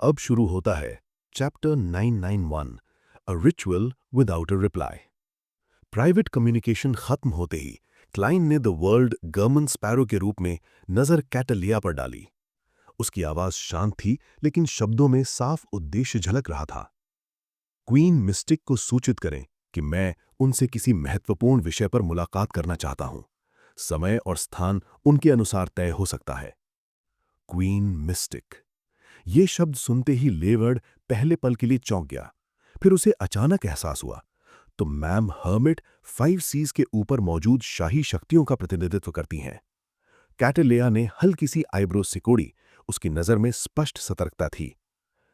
अब शुरू होता है chapter 991 a ritual without a reply. Private communication खत्म होते ही क्लाइन ने द वर्ल्ड गर्मन स्पैरो के रूप में नजर कैटलिया पर डाली। उसकी आवाज शांत थी, लेकिन शब्दों में साफ उद्देश्य झलक रहा था। क्वीन मिस्टिक को सूचित करें कि मैं उनसे किसी महत्वपूर्ण विषय पर मुलाकात करना चाहता हूं। समय और स्थान उनके अनुसार तय हो सकता है। Queen mistake. ये शब्द सुनते ही लेवर्ड पहले पल के लिए चौंक गया। फिर उसे अचानक एहसास हुआ तो मैम हर्मिट 5 सीज के ऊपर मौजूद शाही शक्तियों का प्रतिनिधित्व करती हैं। कैटलिया ने हल्की सी आईब्रो सिकोड़ी। उसकी नजर में स्पष्ट सतर्कता थी।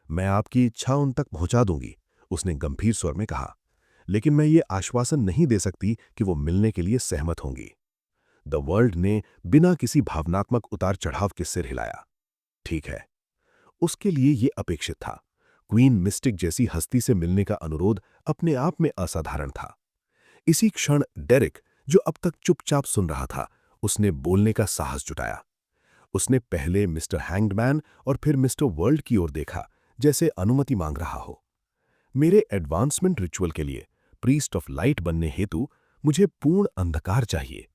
मैं आपकी इच्छा उन तक पहुंचा दूंगी, उसने गंभीर स्वर में कहा, लेकिन मैं ये आश्वासन नहीं दे सकती कि वो मिलने के लिए सहमत होंगी। द वर्ल्ड ने बिना किसी भावनात्मक उतार चढ़ाव के सिर हिलाया। ठीक है। उसके लिए ये अपेक्षित था। क्वीन मिस्टिक जैसी हस्ती से मिलने का अनुरोध अपने आप में असाधारण था। इसी क्षण डेरिक, जो अब तक चुपचाप सुन रहा था, उसने बोलने का साहस जुटाया। उसने पहले मिस्टर हैंग्डमैन और फिर मिस्टर वर्ल्ड की ओर देखा, जैसे अनुमति मांग रहा हो। मेरे एडवांसमेंट रिचुअल के लिए प्रीस्ट ऑफ लाइट बनने हेतु मुझे पूर्ण अंधकार चाहिए।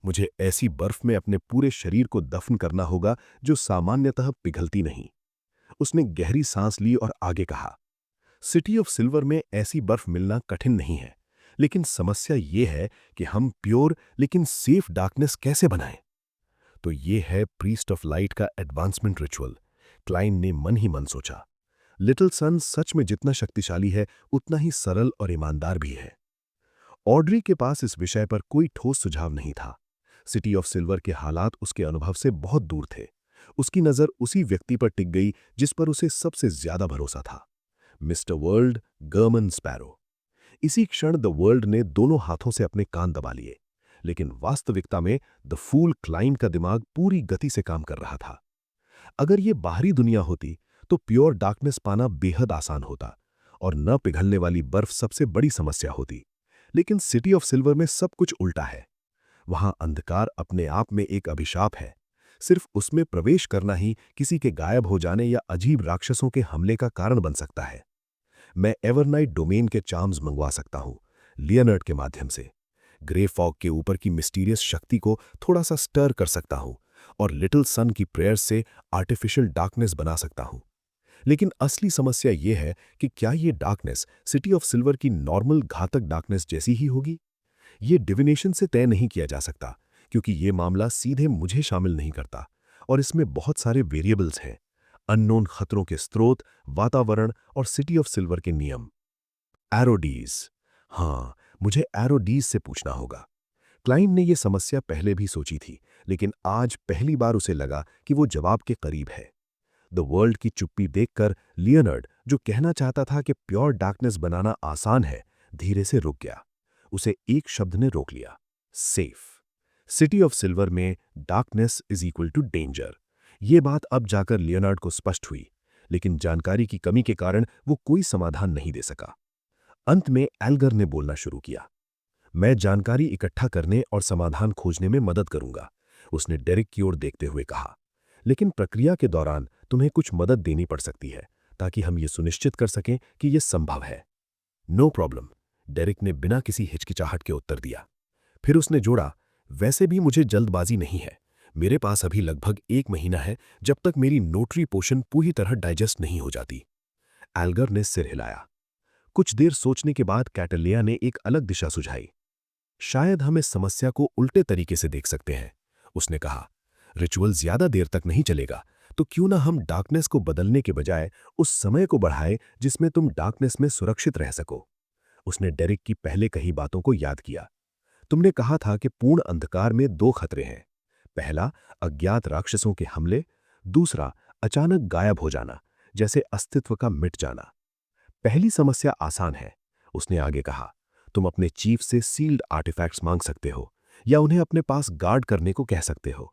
मुझे ऐसी बर्फ में अपने पूरे शरीर को दफन करना होगा जो सामान्यतः पिघलती नहीं। उसने गहरी सांस ली और आगे कहा, सिटी ऑफ सिल्वर में ऐसी बर्फ मिलना कठिन नहीं है, लेकिन समस्या ये है कि हम प्योर लेकिन सेफ डार्कनेस कैसे बनाएं। तो ये है प्रीस्ट ऑफ लाइट का एडवांसमेंट रिचुअल, क्लाइन ने मन ही मन सोचा। लिटिल सन सच में जितना शक्तिशाली है, उतना ही सरल और ईमानदार भी है। ऑड्री के पास इस विषय पर कोई ठोस सुझाव नहीं था। सिटी ऑफ सिल्वर के हालात उसके अनुभव से बहुत दूर थे। उसकी नजर उसी व्यक्ति पर टिक गई जिस पर उसे सबसे ज्यादा भरोसा था, मिस्टर वर्ल्ड गर्मन स्पैरो। इसी क्षण द वर्ल्ड ने दोनों हाथों से अपने कान दबा लिए, लेकिन वास्तविकता में द फूल क्लाइन का दिमाग पूरी गति से काम कर रहा था। अगर ये बाहरी दुनिया होती तो प्योर डार्कनेस पाना बेहद आसान होता और न पिघलने वाली बर्फ सबसे बड़ी समस्या होती। लेकिन सिटी ऑफ सिल्वर में सब कुछ उल्टा है। वहां अंधकार अपने आप में एक अभिशाप है। सिर्फ उसमें प्रवेश करना ही किसी के गायब हो जाने या अजीब राक्षसों के हमले का कारण बन सकता है। मैं एवरनाइट डोमेन के चार्म्स मंगवा सकता हूं, लियोनार्ड के माध्यम से। ग्रे फॉग के ऊपर की मिस्टीरियस शक्ति को थोड़ा सा स्टर कर सकता हूं और लिटिल सन की प्रेयर से आर्टिफिशियल डार्कनेस बना सकता हूं। लेकिन असली समस्या यह है कि क्या ये डार्कनेस सिटी ऑफ सिल्वर की नॉर्मल घातक डार्कनेस जैसी ही होगी? ये डिविनेशन से तय नहीं किया जा सकता, क्योंकि ये मामला सीधे मुझे शामिल नहीं करता और इसमें बहुत सारे वेरिएबल्स हैं। अननोन खतरों के स्रोत, वातावरण और सिटी ऑफ सिल्वर के नियम। एरोडीज। हाँ, मुझे एरोडीज से पूछना होगा। क्लाइन ने यह समस्या पहले भी सोची थी, लेकिन आज पहली बार उसे लगा कि वो जवाब के करीब है। द वर्ल्ड की चुप्पी देखकर लियोनार्ड, जो कहना चाहता था कि प्योर डार्कनेस बनाना आसान है, धीरे से रुक गया। उसे एक शब्द ने रोक लिया, सेफ। सिटी ऑफ सिल्वर में darkness is equal to danger. ये बात अब जाकर लियोनार्ड को स्पष्ट हुई, लेकिन जानकारी की कमी के कारण वो कोई समाधान नहीं दे सका। अंत में एल्गर ने बोलना शुरू किया, मैं जानकारी इकट्ठा करने और समाधान खोजने में मदद करूंगा, उसने डेरिक की ओर देखते हुए कहा। लेकिन प्रक्रिया के दौरान तुम्हें कुछ मदद देनी पड़ सकती है, ताकि हम ये सुनिश्चित कर सकें कि यह संभव है। नो प्रॉब्लम, डेरिक ने बिना किसी हिचकिचाहट के उत्तर दिया। फिर उसने जोड़ा, वैसे भी मुझे जल्दबाजी नहीं है। मेरे पास अभी लगभग 1 महीना है, जब तक मेरी नोटरी पोशन पूरी तरह डाइजेस्ट नहीं हो जाती। एल्गर ने सिर हिलाया। कुछ देर सोचने के बाद कैटलिया ने एक अलग दिशा सुझाई। शायद हम इस समस्या को उल्टे तरीके से देख सकते हैं, उसने कहा। रिचुअल ज्यादा देर तक नहीं चलेगा, तो क्यों ना हम डार्कनेस को बदलने के बजाय उस समय को बढ़ाएं जिसमें तुम डार्कनेस में सुरक्षित रह सको। उसने डेरिक की पहले कही बातों को याद किया। तुमने कहा था कि पूर्ण अंधकार में 2 खतरे हैं। पहला, अज्ञात राक्षसों के हमले। दूसरा, अचानक गायब हो जाना, जैसे अस्तित्व का मिट जाना। पहली समस्या आसान है, उसने आगे कहा। तुम अपने चीफ से सील्ड आर्टिफैक्ट्स मांग सकते हो या उन्हें अपने पास गार्ड करने को कह सकते हो।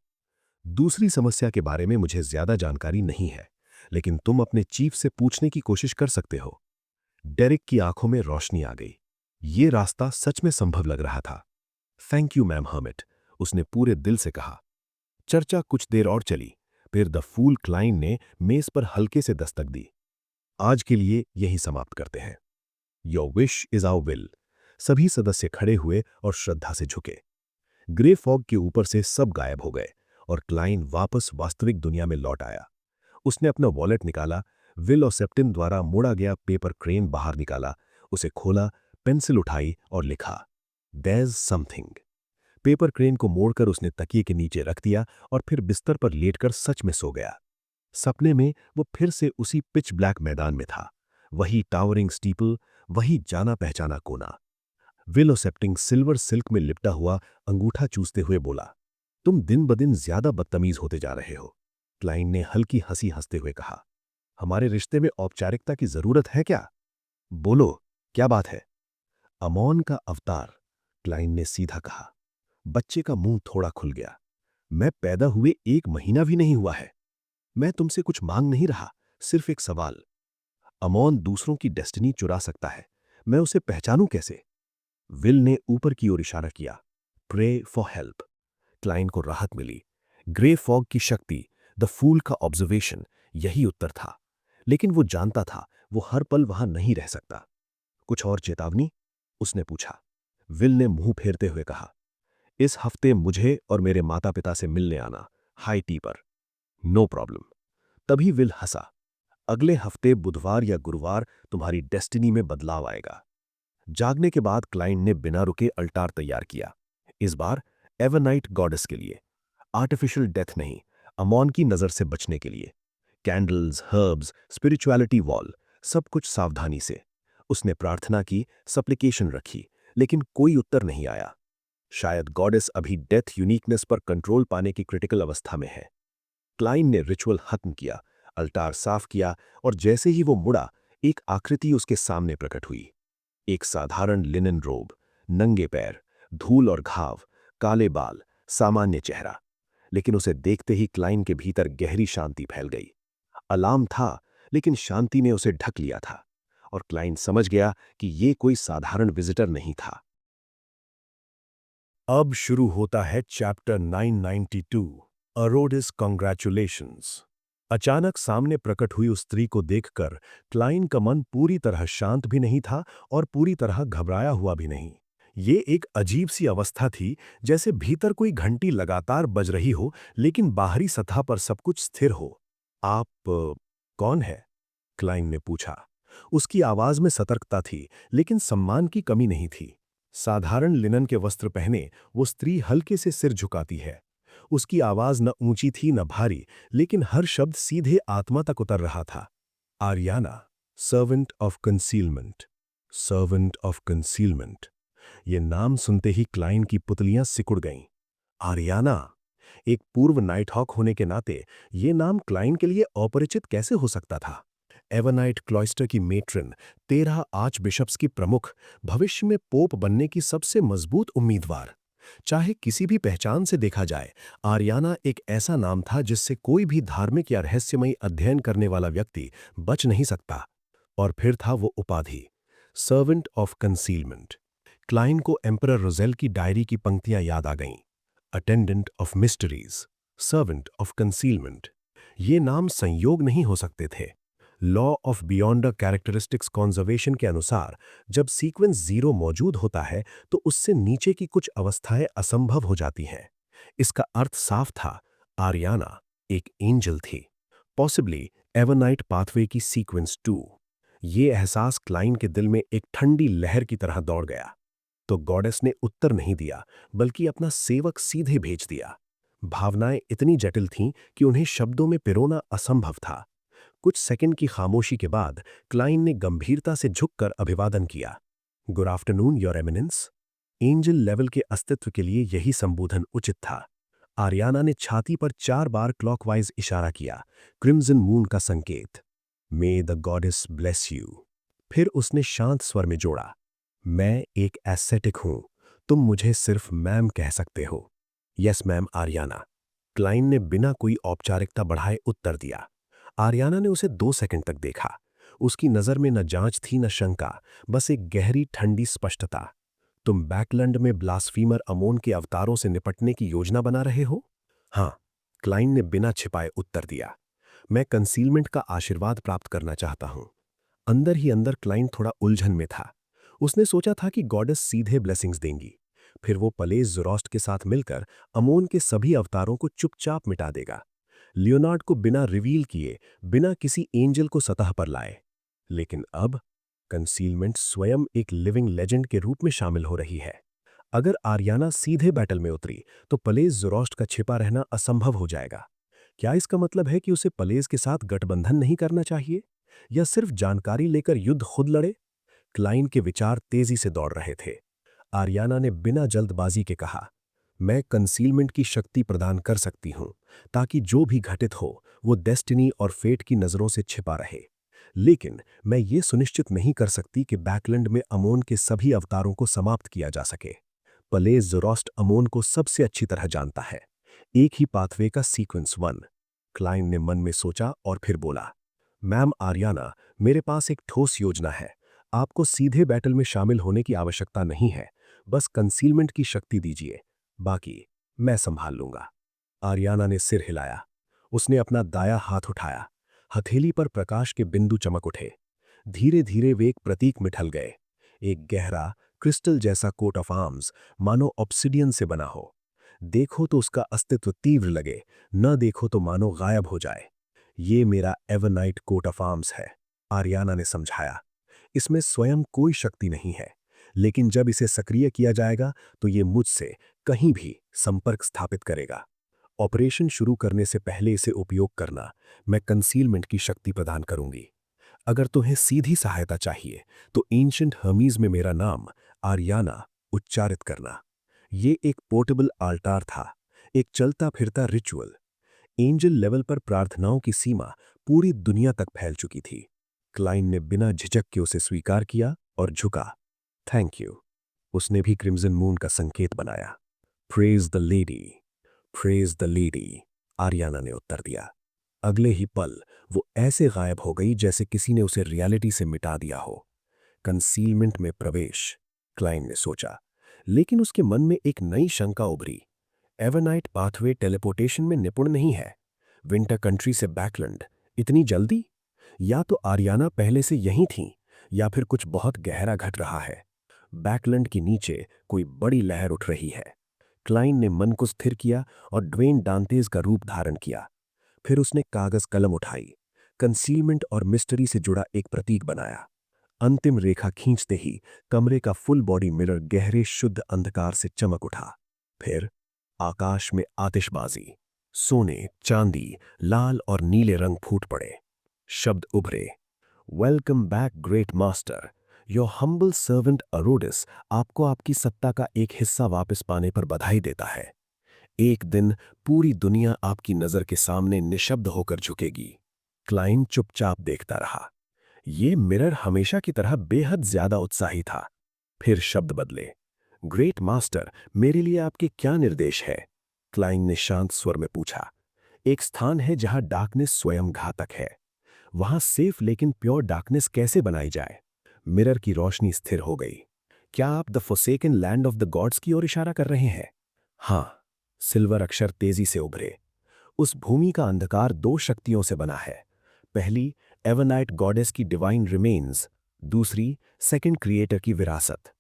दूसरी समस्या के बारे में मुझे ज्यादा जानकारी नहीं है, लेकिन तुम अपने चीफ से पूछने की कोशिश कर सकते हो। डेरिक की आंखों में रोशनी आ गई। ये रास्ता सच में संभव लग रहा था। थैंक यू मैम हर्मिट, उसने पूरे दिल से कहा। चर्चा कुछ देर और चली। फिर द फूल क्लाइन ने मेज पर हल्के से दस्तक दी। आज के लिए यही समाप्त करते हैं। Your wish is our will. सभी सदस्य खड़े हुए और श्रद्धा से झुके। ग्रे फॉग के ऊपर से सब गायब हो गए और क्लाइन वापस वास्तविक दुनिया में लौट आया। उसने अपना वॉलेट निकाला, विल और सेप्टिन द्वारा मोड़ा गया पेपर क्रेन बाहर निकाला, उसे खोला, पेंसिल उठाई और लिखा, देयर्स समथिंग। पेपर क्रेन को मोड़कर उसने तकिए के नीचे रख दिया और फिर बिस्तर पर लेटकर सच में सो गया। सपने में वो फिर से उसी पिच ब्लैक मैदान में था, वही टावरिंग स्टीपल, वही जाना पहचाना कोना। विल और सेप्टिन सिल्वर सिल्क में लिपटा हुआ अंगूठा चूसते हुए बोला, तुम दिन ब दिन ज्यादा बदतमीज होते जा रहे हो। क्लाइन ने हल्की हंसी हंसते हुए कहा, हमारे रिश्ते में औपचारिकता की जरूरत है क्या? बोलो, क्या बात है? अमोन का अवतार, क्लाइन ने सीधा कहा। बच्चे का मुंह थोड़ा खुल गया। मैं पैदा हुए 1 महीना भी नहीं हुआ है। मैं तुमसे कुछ मांग नहीं रहा, सिर्फ एक सवाल। अमोन दूसरों की डेस्टिनी चुरा सकता है, मैं उसे पहचानूं कैसे? विल ने ऊपर की ओर इशारा किया, प्रे फॉर हेल्प। क्लाइन को राहत मिली। ग्रे फॉग की शक्ति, द फूल का ऑब्जर्वेशन, यही उत्तर था। लेकिन वो जानता था वो हर पल वहां नहीं रह सकता। कुछ और चेतावनी? उसने पूछा। विल ने मुंह फेरते हुए कहा, इस हफ्ते मुझे और मेरे माता पिता से मिलने आना, हाई टी पर। No problem. तभी विल हंसा। अगले हफ्ते बुधवार या गुरुवार तुम्हारी डेस्टिनी में बदलाव आएगा। जागने के बाद क्लाइंट ने बिना रुके अल्टार तैयार किया। इस बार एवरनाइट गॉडेस के लिए। आर्टिफिशियल डेथ नहीं, अमोन की नजर से बचने के लिए। कैंडल्स, हर्ब्स, स्पिरिचुअलिटी वॉल, सब कुछ सावधानी से। उसने प्रार्थना की, सप्लिकेशन रखी, लेकिन कोई उत्तर नहीं आया। शायद गॉडेस अभी डेथ यूनिकनेस पर कंट्रोल पाने की क्रिटिकल अवस्था में है। क्लाइन ने रिचुअल खत्म किया, अल्टार साफ किया और जैसे ही वो मुड़ा, एक आकृति उसके सामने प्रकट हुई। एक साधारण लिनन रोब, नंगे पैर, धूल और घाव, काले बाल, सामान्य चेहरा। लेकिन उसे देखते ही क्लाइन के भीतर गहरी शांति फैल गई। अलार्म था, लेकिन शांति ने उसे ढक लिया था और क्लाइन समझ गया कि ये कोई साधारण विजिटर नहीं था। अब शुरू होता है चैप्टर 992, अरोडिस कॉन्ग्रेचुलेशंस। अचानक सामने प्रकट हुई उस स्त्री को देखकर क्लाइन का मन पूरी तरह शांत भी नहीं था और पूरी तरह घबराया हुआ भी नहीं। ये एक अजीब सी अवस्था थी, जैसे भीतर कोई घंटी लगातार बज रही हो, लेकिन बाहरी सतह पर सब कुछ स्थिर हो। आप कौन है? क्लाइन ने पूछा। उसकी आवाज में सतर्कता थी, लेकिन सम्मान की कमी नहीं थी। साधारण लिनन के वस्त्र पहने वो स्त्री हल्के से सिर झुकाती है। उसकी आवाज न ऊंची थी न भारी, लेकिन हर शब्द सीधे आत्मा तक उतर रहा था। Aryna, servant of concealment. Servant of concealment. ये नाम सुनते ही क्लाइन की पुतलियां सिकुड़ गईं। आर्याना। एक पूर्व नाइटहॉक होने के नाते ये नाम क्लाइन के लिए अपरिचित कैसे हो सकता था? एवरनाइट क्लॉइस्टर की मेट्रन, 13 आर्च बिशप्स की प्रमुख, भविष्य में पोप बनने की सबसे मजबूत उम्मीदवार। चाहे किसी भी पहचान से देखा जाए, आर्याना एक ऐसा नाम था जिससे कोई भी धार्मिक या रहस्यमयी अध्ययन करने वाला व्यक्ति बच नहीं सकता। और फिर था वो उपाधि, सर्वेंट ऑफ कंसीलमेंट। क्लाइन को एम्परर रोजेल की डायरी की पंक्तियां याद आ गईं। Attendant of mysteries, servant of concealment. ये नाम संयोग नहीं हो सकते थे। Law of beyond characteristics conservation के अनुसार जब सीक्वेंस 0 मौजूद होता है तो उससे नीचे की कुछ अवस्थाएं असंभव हो जाती हैं। इसका अर्थ साफ था, आर्याना एक एंजल थी, पॉसिबली एवरनाइट पाथवे की सीक्वेंस 2। ये एहसास क्लाइन के दिल में एक ठंडी लहर की तरह दौड़ गया। तो गॉडेस ने उत्तर नहीं दिया, बल्कि अपना सेवक सीधे भेज दिया। भावनाएं इतनी जटिल थीं कि उन्हें शब्दों में पिरोना असंभव था। कुछ सेकंड की खामोशी के बाद क्लाइन ने गंभीरता से झुककर अभिवादन किया। Good afternoon your eminence. Angel level के अस्तित्व के लिए यही संबोधन उचित था। आर्याना ने छाती पर 4 बार क्लॉकवाइज इशारा किया, क्रिम्सन मून का संकेत। मे द गॉडेस ब्लेस यू। फिर उसने शांत स्वर में जोड़ा, मैं एक एस्थेटिक हूं, तुम मुझे सिर्फ मैम कह सकते हो। Yes ma'am Aryna. क्लाइन ने बिना कोई औपचारिकता बढ़ाए उत्तर दिया। आर्याना ने उसे 2 सेकंड तक देखा। उसकी नजर में न जांच थी न शंका, बस एक गहरी ठंडी स्पष्टता। तुम बैकलैंड में ब्लास्फीमर अमोन के अवतारों से निपटने की योजना बना रहे हो? हाँ, क्लाइन ने बिना छिपाए उत्तर दिया। मैं कंसीलमेंट का आशीर्वाद प्राप्त करना चाहता हूं। अंदर ही अंदर क्लाइंट थोड़ा उलझन में था। उसने सोचा था कि गॉडेस सीधे ब्लेसिंग्स देंगी। फिर वो पलेस ज़ोरास्ट के साथ मिलकर अमोन के सभी अवतारों को चुपचाप मिटा देगा। लियोनार्ड को बिना रिवील किए, बिना किसी एंजल को सतह पर लाए। लेकिन अब कंसीलमेंट स्वयं एक लिविंग लेजेंड के रूप में शामिल हो रही है। अगर आर्याना सीधे बैटल में उतरी तो पलेस ज़ोरास्ट का छिपा रहना असंभव हो जाएगा। क्या इसका मतलब है कि उसे पलेस के साथ गठबंधन नहीं करना चाहिए, या सिर्फ जानकारी लेकर युद्ध खुद लड़े? क्लाइन के विचार तेजी से दौड़ रहे थे। आर्याना ने बिना जल्दबाजी के कहा, मैं कंसीलमेंट की शक्ति प्रदान कर सकती हूं, ताकि जो भी घटित हो वो डेस्टिनी और फेट की नजरों से छिपा रहे। लेकिन मैं ये सुनिश्चित नहीं कर सकती कि बैकलैंड में अमोन के सभी अवतारों को समाप्त किया जा सके। पलेस ज़ोरास्ट अमोन को सबसे अच्छी तरह जानता है। एक ही पाथवे का सीक्वेंस वन। क्लाइन ने मन में सोचा और फिर बोला, मैम आर्याना, मेरे पास एक ठोस योजना है। आपको सीधे बैटल में शामिल होने की आवश्यकता नहीं है। बस कंसीलमेंट की शक्ति दीजिए, बाकी मैं संभाल लूंगा। आर्याना ने सिर हिलाया। उसने अपना दाया हाथ उठाया। हथेली पर प्रकाश के बिंदु चमक उठे। धीरे धीरे वे एक प्रतीक में ढल गए। एक गहरा क्रिस्टल जैसा कोट ऑफ आर्म्स, मानो ऑब्सिडियन से बना हो। देखो तो उसका अस्तित्व तीव्र लगे, न देखो तो मानो गायब हो जाए। ये मेरा एवरनाइट कोट ऑफ आर्म्स है, आर्याना ने समझाया। इसमें स्वयं कोई शक्ति नहीं है, लेकिन जब इसे सक्रिय किया जाएगा तो ये मुझसे कहीं भी संपर्क स्थापित करेगा। ऑपरेशन शुरू करने से पहले इसे उपयोग करना, मैं कंसीलमेंट की शक्ति प्रदान करूंगी। अगर तुम्हें सीधी सहायता चाहिए तो एंशिएंट हर्मीज में मेरा नाम आर्याना उच्चारित करना। ये एक पोर्टेबल आल्टार था, एक चलता फिरता रिचुअल। एंजल लेवल पर प्रार्थनाओं की सीमा पूरी दुनिया तक फैल चुकी थी। क्लाइन ने बिना झिझक के उसे स्वीकार किया और झुका। Thank you. उसने भी क्रिम्सन मून का संकेत बनाया। Praise the lady, praise the lady, Aryna ने उत्तर दिया। अगले ही पल वो ऐसे गायब हो गई जैसे किसी ने उसे रियलिटी से मिटा दिया हो। कंसीलमेंट में प्रवेश, क्लाइन ने सोचा, लेकिन उसके मन में एक नई शंका उभरी। एवरनाइट पाथवे टेलीपोर्टेशन में निपुण नहीं है। विंटर कंट्री से बैकलैंड इतनी जल्दी? या तो आर्याना पहले से यहीं थी, या फिर कुछ बहुत गहरा घट रहा है। बैकलैंड के नीचे कोई बड़ी लहर उठ रही है। क्लाइन ने मन को स्थिर किया और ड्वेन डांतेज का रूप धारण किया। फिर उसने कागज कलम उठाई, कंसीलमेंट और मिस्ट्री से जुड़ा एक प्रतीक बनाया। अंतिम रेखा खींचते ही कमरे का फुल बॉडी मिरर गहरे शुद्ध अंधकार से चमक उठा। फिर आकाश में आतिशबाजी, सोने, चांदी, लाल और नीले रंग फूट पड़े। शब्द उभरे, welcome back great master, your humble servant Arrodes आपको आपकी सत्ता का एक हिस्सा वापस पाने पर बधाई देता है। एक दिन पूरी दुनिया आपकी नजर के सामने निशब्द होकर झुकेगी। क्लाइन चुपचाप देखता रहा। ये मिरर हमेशा की तरह बेहद ज्यादा उत्साही था। फिर शब्द बदले, ग्रेट मास्टर, मेरे लिए आपके क्या निर्देश है? क्लाइन ने शांत स्वर में पूछा। एक स्थान है जहां डार्कनेस स्वयं घातक है। वहां सेफ लेकिन प्योर डार्कनेस कैसे बनाई जाए? मिरर की रोशनी स्थिर हो गई। क्या आप the forsaken land of the gods की ओर इशारा कर रहे हैं? हाँ, सिल्वर अक्षर तेजी से उभरे। उस भूमि का अंधकार दो शक्तियों से बना है। पहली, एवरनाइट गॉडेस की डिवाइन रिमेन्स, दूसरी, सेकंड क्रिएटर की विरासत।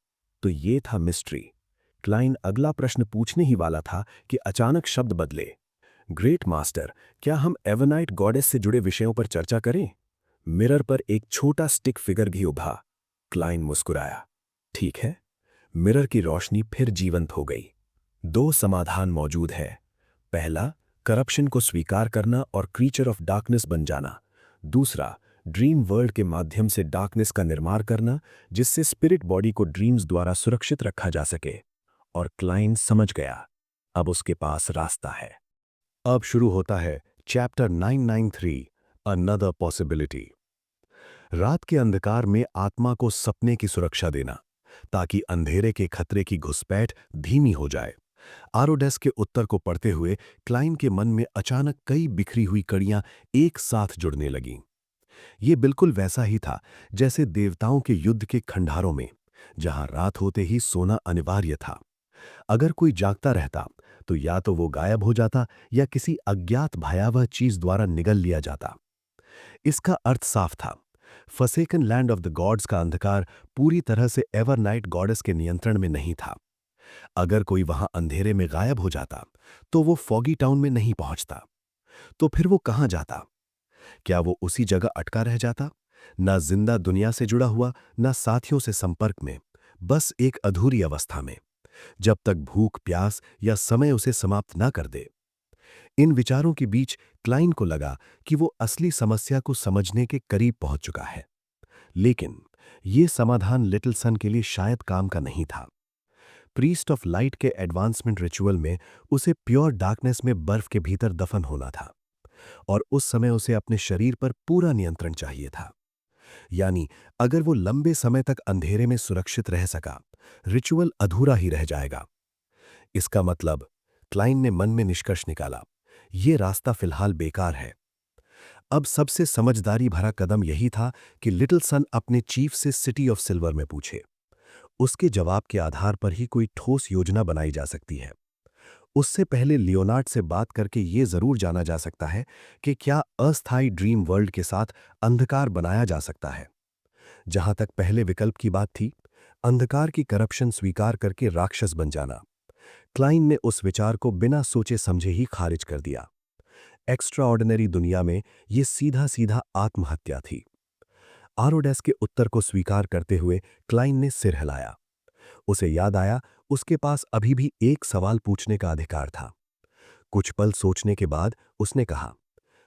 तो ये था मिस्ट्री। क्लाइन अगला प्रश्न पूछने ही वाला था कि अचानक शब्द बदले। ग्रेट मास्टर, क्या हम एवरनाइट गॉडेस से जुड़े विषयों पर चर्चा करें? मिरर पर एक छोटा स्टिक फिगर भी उभा। क्लाइन मुस्कुराया। ठीक है। मिरर की रोशनी फिर जीवंत हो गई। दो समाधान मौजूद है। पहला, करप्शन को स्वीकार करना और क्रीचर ऑफ डार्कनेस बन जाना। दूसरा, ड्रीम वर्ल्ड के माध्यम से डार्कनेस का निर्माण करना, जिससे स्पिरिट बॉडी को ड्रीम्स द्वारा सुरक्षित रखा जा सके। और क्लाइन समझ गया, अब उसके पास रास्ता है। अब शुरू होता है चैप्टर 993, अनदर पॉसिबिलिटी। रात के अंधकार में आत्मा को सपने की सुरक्षा देना, ताकि अंधेरे के खतरे की घुसपैठ धीमी हो जाए। आरोडेस के उत्तर को पढ़ते हुए क्लाइन के मन में अचानक कई बिखरी हुई कड़ियां एक साथ जुड़ने लगीं। ये बिल्कुल वैसा ही था जैसे देवताओं के युद्ध के खंडारों में, जहां रात होते ही सोना अनिवार्य था। अगर कोई जागता रहता तो या तो वो गायब हो जाता या किसी अज्ञात भयावह चीज द्वारा निगल लिया जाता। इसका अर्थ साफ था, फसेकन लैंड ऑफ द गॉड्स का अंधकार पूरी तरह से एवरनाइट गॉडेस के नियंत्रण में नहीं था। अगर कोई वहां अंधेरे में गायब हो जाता तो वो फॉगी टाउन में नहीं पहुंचता। तो फिर वो कहां जाता? क्या वो उसी जगह अटका रह जाता, ना जिंदा दुनिया से जुड़ा हुआ, ना साथियों से संपर्क में, बस एक अधूरी अवस्था में, जब तक भूख प्यास या समय उसे समाप्त ना कर दे? इन विचारों के बीच क्लाइन को लगा कि वो असली समस्या को समझने के करीब पहुंच चुका है। लेकिन ये समाधान लिटिल सन के लिए शायद काम का नहीं था। प्रीस्ट ऑफ लाइट के एडवांसमेंट रिचुअल में उसे प्योर डार्कनेस में बर्फ के भीतर दफन होना था, और उस समय उसे अपने शरीर पर पूरा नियंत्रण चाहिए था। यानी अगर वो लंबे समय तक अंधेरे में सुरक्षित रह सका, रिचुअल अधूरा ही रह जाएगा। इसका मतलब, क्लाइन ने मन में निष्कर्ष निकाला, ये रास्ता फिलहाल बेकार है। अब सबसे समझदारी भरा कदम यही था कि लिटिल सन अपने चीफ से सिटी ऑफ सिल्वर में पूछे। उसके जवाब के आधार पर ही कोई ठोस योजना बनाई जा सकती है। उससे पहले लियोनार्ड से बात करके ये जरूर जाना जा सकता है कि क्या अस्थायी ड्रीम वर्ल्ड के साथ अंधकार बनाया जा सकता है। जहां तक पहले विकल्प की बात थी, अंधकार की करप्शन स्वीकार करके राक्षस बन जाना, क्लाइन ने उस विचार को बिना सोचे समझे ही खारिज कर दिया। एक्स्ट्रा ऑर्डिनरी दुनिया में ये सीधा सीधा आत्महत्या थी। आरोडेस के उत्तर को स्वीकार करते हुए क्लाइन ने सिर हिलाया। उसे याद आया, उसके पास अभी भी एक सवाल पूछने का अधिकार था। कुछ पल सोचने के बाद उसने कहा,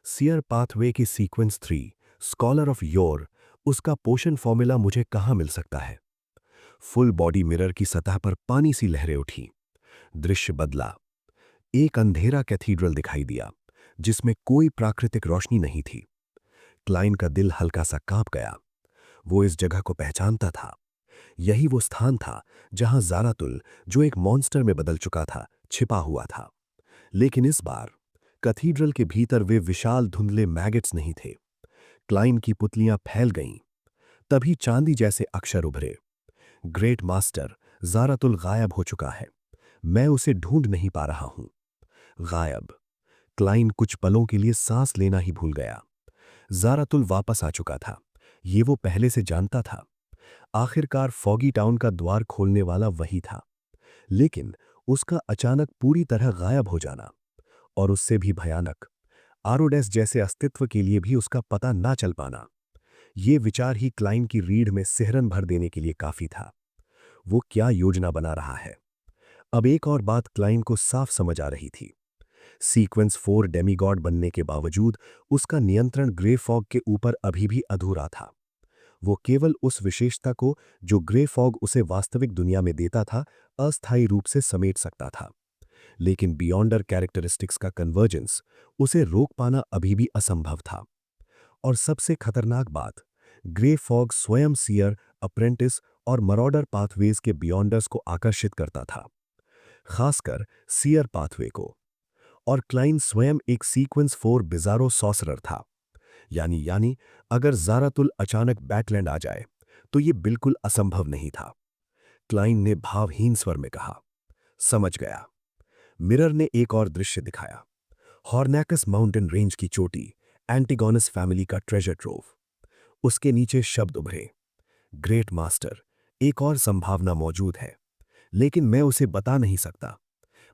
सियर पाथवे की सीक्वेंस 3, स्कॉलर ऑफ योर, उसका पोषण फॉर्मूला मुझे कहां मिल सकता है? फुल बॉडी मिरर की सतह पर पानी सी लहरें उठी। दृश्य बदला। एक अंधेरा कैथीड्रल दिखाई दिया, जिसमें कोई प्राकृतिक रोशनी नहीं थी। क्लाइन का दिल हल्का सा कांप गया। वो इस जगह को पहचानता था। यही वो स्थान था जहां ज़ारातुल, जो एक मॉन्स्टर में बदल चुका था, छिपा हुआ था। लेकिन इस बार कैथीड्रल के भीतर वे विशाल धुंधले मैगेट्स नहीं थे। क्लाइन की पुतलियां फैल गईं। तभी चांदी जैसे अक्षर उभरे, ग्रेट मास्टर, ज़ारातुल गायब हो चुका है। मैं उसे ढूंढ नहीं पा रहा हूं। गायब। क्लाइन कुछ पलों के लिए सांस लेना ही भूल गया। ज़ारातुल वापस आ चुका था, ये वो पहले से जानता था। आखिरकार फॉगी टाउन का द्वार खोलने वाला वही था। लेकिन उसका अचानक पूरी तरह गायब हो जाना, और उससे भी भयानक, आरोडेस जैसे अस्तित्व के लिए भी उसका पता ना चल पाना, ये विचार ही क्लाइन की रीढ़ में सिहरन भर देने के लिए काफी था। वो क्या योजना बना रहा है? अब एक और बात क्लाइन को साफ समझ आ रही थी। सीक्वेंस 4 डेमीगॉड बनने के बावजूद उसका नियंत्रण ग्रे फॉग के ऊपर अभी भी अधूरा था। वो केवल उस विशेषता को जो ग्रे फॉग उसे वास्तविक दुनिया में देता था, अस्थायी रूप से समेट सकता था। लेकिन बियॉन्डर कैरेक्टरिस्टिक्स का कन्वर्जेंस, उसे रोक पाना अभी भी असंभव था। और सबसे खतरनाक बात, ग्रे फॉग स्वयं सीयर, अप्रेंटिस और मरॉडर पाथवेज के बियॉन्डर्स को आकर्षित करता था, खासकर सीयर पाथवे को। और क्लाइन स्वयं एक सीक्वेंस 4 बिजारो सॉसरर था। यानी अगर ज़ारातुल अचानक बैकलैंड आ जाए तो यह बिल्कुल असंभव नहीं था। क्लाइन ने भावहीन स्वर में कहा, समझ गया। मिरर ने एक और दृश्य दिखाया। हॉर्नैकस माउंटेन रेंज की चोटी, एंटिगोनस फैमिली का ट्रेजर ट्रोव। उसके नीचे शब्द उभरे, ग्रेट मास्टर, एक और संभावना मौजूद है, लेकिन मैं उसे बता नहीं सकता।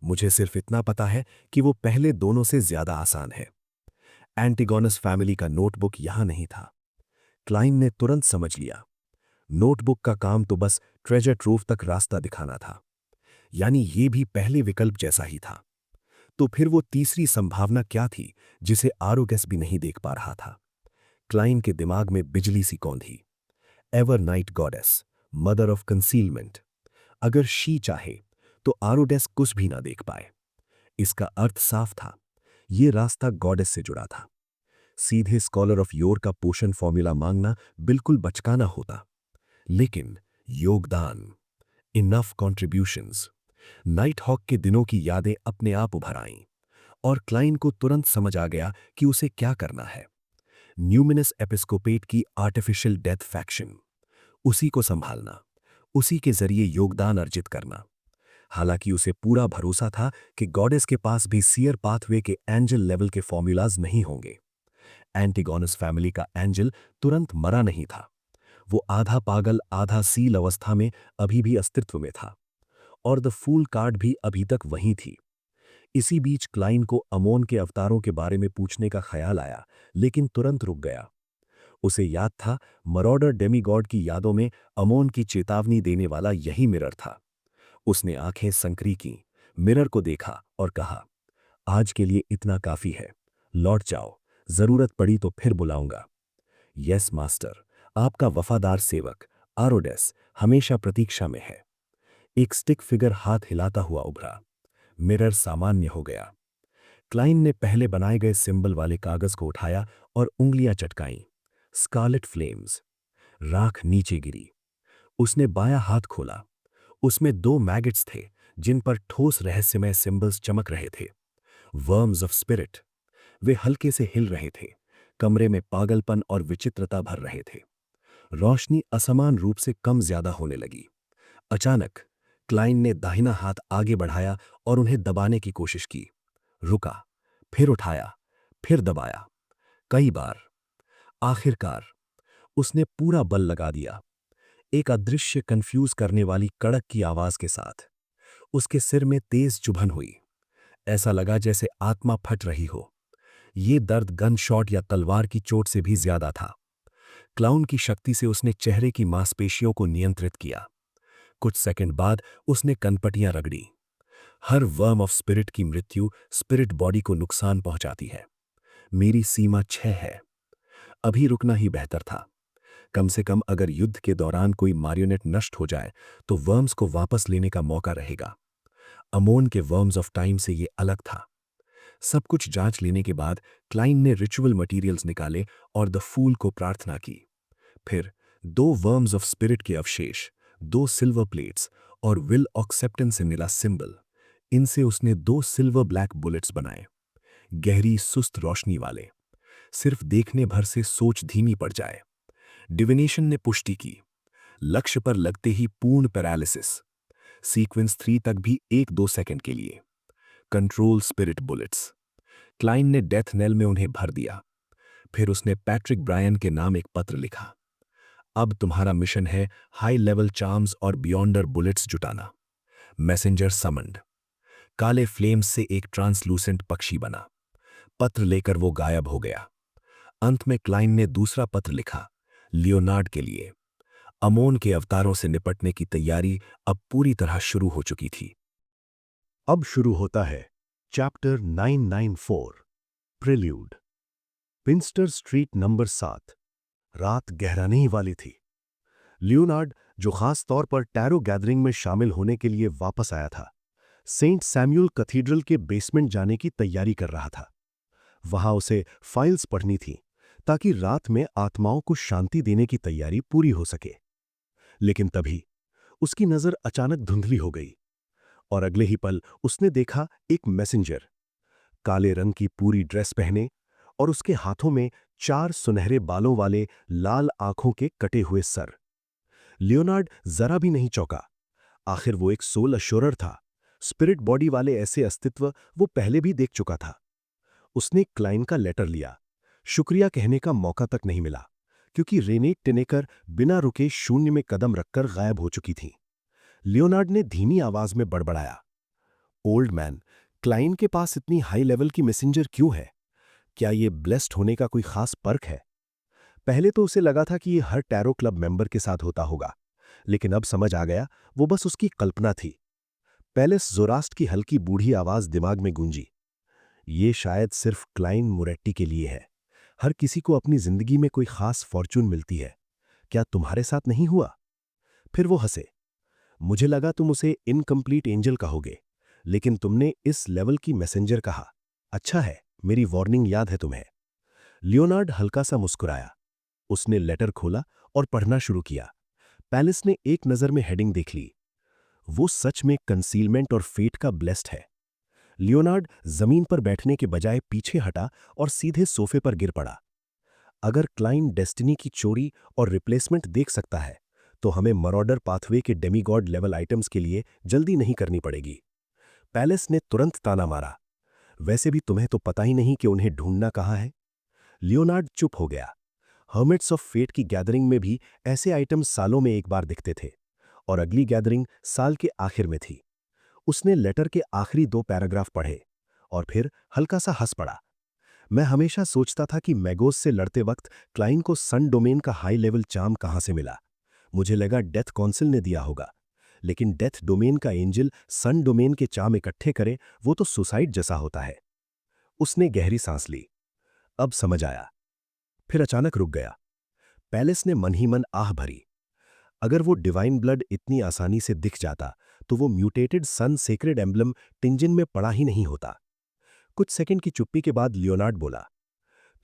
मुझे सिर्फ इतना पता है कि वो पहले दोनों से ज्यादा आसान है। एंटिगोनस फैमिली का नोटबुक यहां नहीं था। क्लाइन ने तुरंत समझ लिया, नोटबुक का काम तो बस ट्रेजर ट्रोव तक रास्ता दिखाना था। यानी ये भी पहले विकल्प जैसा ही था। तो फिर वो तीसरी संभावना क्या थी जिसे आरोगेस भी नहीं देख पा रहा था? क्लाइन के दिमाग में बिजली सी कौंधी। Evernight goddess, mother of concealment. अगर शी चाहे तो आरोडेस कुछ भी ना देख पाए। इसका अर्थ साफ था, ये रास्ता गॉडेस से जुड़ा था। सीधे स्कॉलर ऑफ योर का पोषण फॉर्मूला मांगना बिल्कुल बचकाना होता। लेकिन योगदान, इनफ कॉन्ट्रीब्यूशंस, नाइट हॉक के दिनों की यादें अपने आप उभर आईं, और क्लाइन को तुरंत समझ आ गया कि उसे क्या करना है। न्यूमिनस एपिस्कोपेट की आर्टिफिशियल डेथ फैक्शन, उसी को संभालना, उसी के जरिए योगदान अर्जित करना। हालांकि उसे पूरा भरोसा था कि गॉडेस के पास भी सीयर पाथवे के एंजल लेवल के फॉर्मूलाज नहीं होंगे। एंटिगोनस फैमिली का एंजल तुरंत मरा नहीं था। वो आधा पागल आधा सील अवस्था में अभी भी अस्तित्व में था, और द फूल कार्ड भी अभी तक वहीं थी। इसी बीच क्लाइन को अमोन के अवतारों के बारे में पूछने का ख्याल आया, लेकिन तुरंत रुक गया। उसे याद था मरॉडर डेमीगॉड की यादों में अमोन की चेतावनी देने वाला यही मिरर था। उसने आंखें संकरी की, मिरर को देखा और कहा, आज के लिए इतना काफी है, लौट जाओ, जरूरत पड़ी तो फिर बुलाऊंगा। यस मास्टर, आपका वफादार सेवक आरोडेस हमेशा प्रतीक्षा में है। एक स्टिक फिगर हाथ हिलाता हुआ उभरा। मिरर सामान्य हो गया। क्लाइन ने पहले बनाए गए सिंबल वाले कागज को उठाया और उंगलियां चटकाईं। Scarlett flames. राख नीचे गिरी। उसने बायां हाथ खोला। उसमें 2 मैगेट्स थे जिन पर ठोस रहस्यमय सिंबल्स चमक रहे थे। Worms of spirit. वे हल्के से हिल रहे थे। कमरे में पागलपन और विचित्रता भर रहे थे। रोशनी असमान रूप से कम ज्यादा होने लगी। अचानक क्लाइन ने दाहिना हाथ आगे बढ़ाया और उन्हें दबाने की कोशिश की। रुका, फिर उठाया, फिर दबाया, कई बार। आखिरकार उसने पूरा बल लगा दिया, एक अदृश्य कंफ्यूज करने वाली कड़क की आवाज के साथ। उसके सिर में तेज चुभन हुई। ऐसा लगा जैसे आत्मा फट रही हो। ये दर्द गन शॉट या तलवार की चोट से भी ज्यादा था। क्लाउन की शक्ति से उसने चेहरे की मांसपेशियों को नियंत्रित किया। कुछ सेकंड बाद उसने कनपटियां रगड़ी। हर वर्म ऑफ स्पिरिट की मृत्यु स्पिरिट बॉडी को नुकसान पहुंचाती है। मेरी सीमा 6 है। अभी रुकना ही बेहतर था। कम से कम अगर युद्ध के दौरान कोई मार्योनेट नष्ट हो जाए तो वर्म्स को वापस लेने का मौका रहेगा। अमोन के वर्म्स ऑफ टाइम से ये अलग था। सब कुछ जांच लेने के बाद क्लाइन ने रिचुअल मटेरियल्स निकाले और द फूल को प्रार्थना की। फिर 2 वर्म्स ऑफ स्पिरिट के अवशेष, 2 सिल्वर प्लेट्स और विल ऑक्सेप्टेंस से मिला सिंबल। इनसे उसने 2 सिल्वर ब्लैक बुलेट्स बनाए, गहरी सुस्त रोशनी वाले। सिर्फ देखने भर से सोच धीमी पड़ जाए। डिविनेशन ने पुष्टि की। लक्ष्य पर लगते ही पूर्ण पैरालिसिस। सीक्वेंस 3 तक भी 1-2 सेकंड के लिए। Control spirit bullets. क्लाइन ने डेथ नेल में उन्हें भर दिया। फिर उसने पैट्रिक ब्रायन के नाम एक पत्र लिखा। अब तुम्हारा मिशन है हाई लेवल चार्म्स और बियॉन्डर बुलेट्स जुटाना। Messenger summoned. काले फ्लेम्स से एक ट्रांसलूसेंट पक्षी बना। पत्र लेकर वो गायब हो गया। अंत में क्लाइन ने दूसरा पत्र लिखा, लियोनार्ड के लिए। अमोन के अवतारों से निपटने की तैयारी अब पूरी तरह शुरू हो चुकी थी। अब शुरू होता है चैप्टर 994 प्रिल्यूड। Pinster street number 7। रात गहराने ही वाली थी। लियोनार्ड, जो खास तौर पर टैरो गैदरिंग में शामिल होने के लिए वापस आया था, सेंट सैमुअल कैथीड्रल के बेसमेंट जाने की तैयारी कर रहा था। वहां उसे फाइल्स पढ़नी थी ताकि रात में आत्माओं को शांति देने की तैयारी पूरी हो सके। लेकिन तभी उसकी नजर अचानक धुंधली हो गई और अगले ही पल उसने देखा एक मैसेंजर, काले रंग की पूरी ड्रेस पहने और उसके हाथों में 4 सुनहरे बालों वाले लाल आंखों के कटे हुए सर। लियोनार्ड जरा भी नहीं चौंका। आखिर वो एक सोल अश्योरर था। स्पिरिट बॉडी वाले ऐसे अस्तित्व वो पहले भी देख चुका था। उसने क्लाइन का लेटर लिया। शुक्रिया कहने का मौका तक नहीं मिला, क्योंकि रेने टिनेकर बिना रुके शून्य में कदम रखकर गायब हो चुकी थी। लियोनार्ड ने धीमी आवाज में बड़बड़ाया, ओल्ड मैन, क्लाइन के पास इतनी हाई लेवल की मैसेंजर क्यों है? क्या ये ब्लेस्ड होने का कोई खास पर्क है? पहले तो उसे लगा था कि ये हर टैरो क्लब मेंबर के साथ होता होगा, लेकिन अब समझ आ गया वो बस उसकी कल्पना थी। पैलेस जोरास्ट की हल्की बूढ़ी आवाज दिमाग में गूंजी, ये शायद सिर्फ क्लाइन मोरेट्टी के लिए है। हर किसी को अपनी जिंदगी में कोई खास फॉर्चून मिलती है, क्या तुम्हारे साथ नहीं हुआ? फिर वो हंसे, मुझे लगा तुम उसे इनकम्प्लीट एंजल कहोगे, लेकिन तुमने इस लेवल की मैसेंजर कहा। अच्छा है, मेरी वार्निंग याद है तुम्हें। लियोनार्ड हल्का सा मुस्कुराया। उसने लेटर खोला और पढ़ना शुरू किया। पैलेस ने एक नजर में हेडिंग देख ली, वो सच में कंसीलमेंट और फेट का ब्लेस्ड है। लियोनार्ड जमीन पर बैठने के बजाय पीछे हटा और सीधे सोफे पर गिर पड़ा। अगर क्लाइन डेस्टिनी की चोरी और रिप्लेसमेंट देख सकता है, तो हमें मरॉडर पाथवे के डेमीगॉड लेवल आइटम्स के लिए जल्दी नहीं करनी पड़ेगी। पैलेस ने तुरंत ताना मारा, वैसे भी तुम्हें तो पता ही नहीं कि उन्हें ढूंढना कहाँ है। लियोनार्ड चुप हो गया। हर्मिट्स ऑफ फेट की गैदरिंग में भी ऐसे आइटम्स सालों में एक बार दिखते थे, और अगली गैदरिंग साल के आखिर में थी। उसने लेटर के आखिरी 2 पैराग्राफ पढ़े और फिर हल्का सा हंस पड़ा। मैं हमेशा सोचता था कि मैगोस से लड़ते वक्त क्लाइन को सन डोमेन का हाई लेवल चार्म कहां से मिला। मुझे लगा डेथ काउंसिल ने दिया होगा, लेकिन डेथ डोमेन का एंजल सन डोमेन के चार्म इकट्ठे करे वो तो सुसाइड जैसा होता है। उसने गहरी सांस ली। अब समझ आया। फिर अचानक रुक गया। पैलेस ने मन ही मन आह भरी। अगर वो डिवाइन ब्लड इतनी आसानी से दिख जाता तो वो म्यूटेटेड सन सेक्रेड एम्बलम टिंजिन में पड़ा ही नहीं होता। कुछ सेकंड की चुप्पी के बाद लियोनार्ड बोला,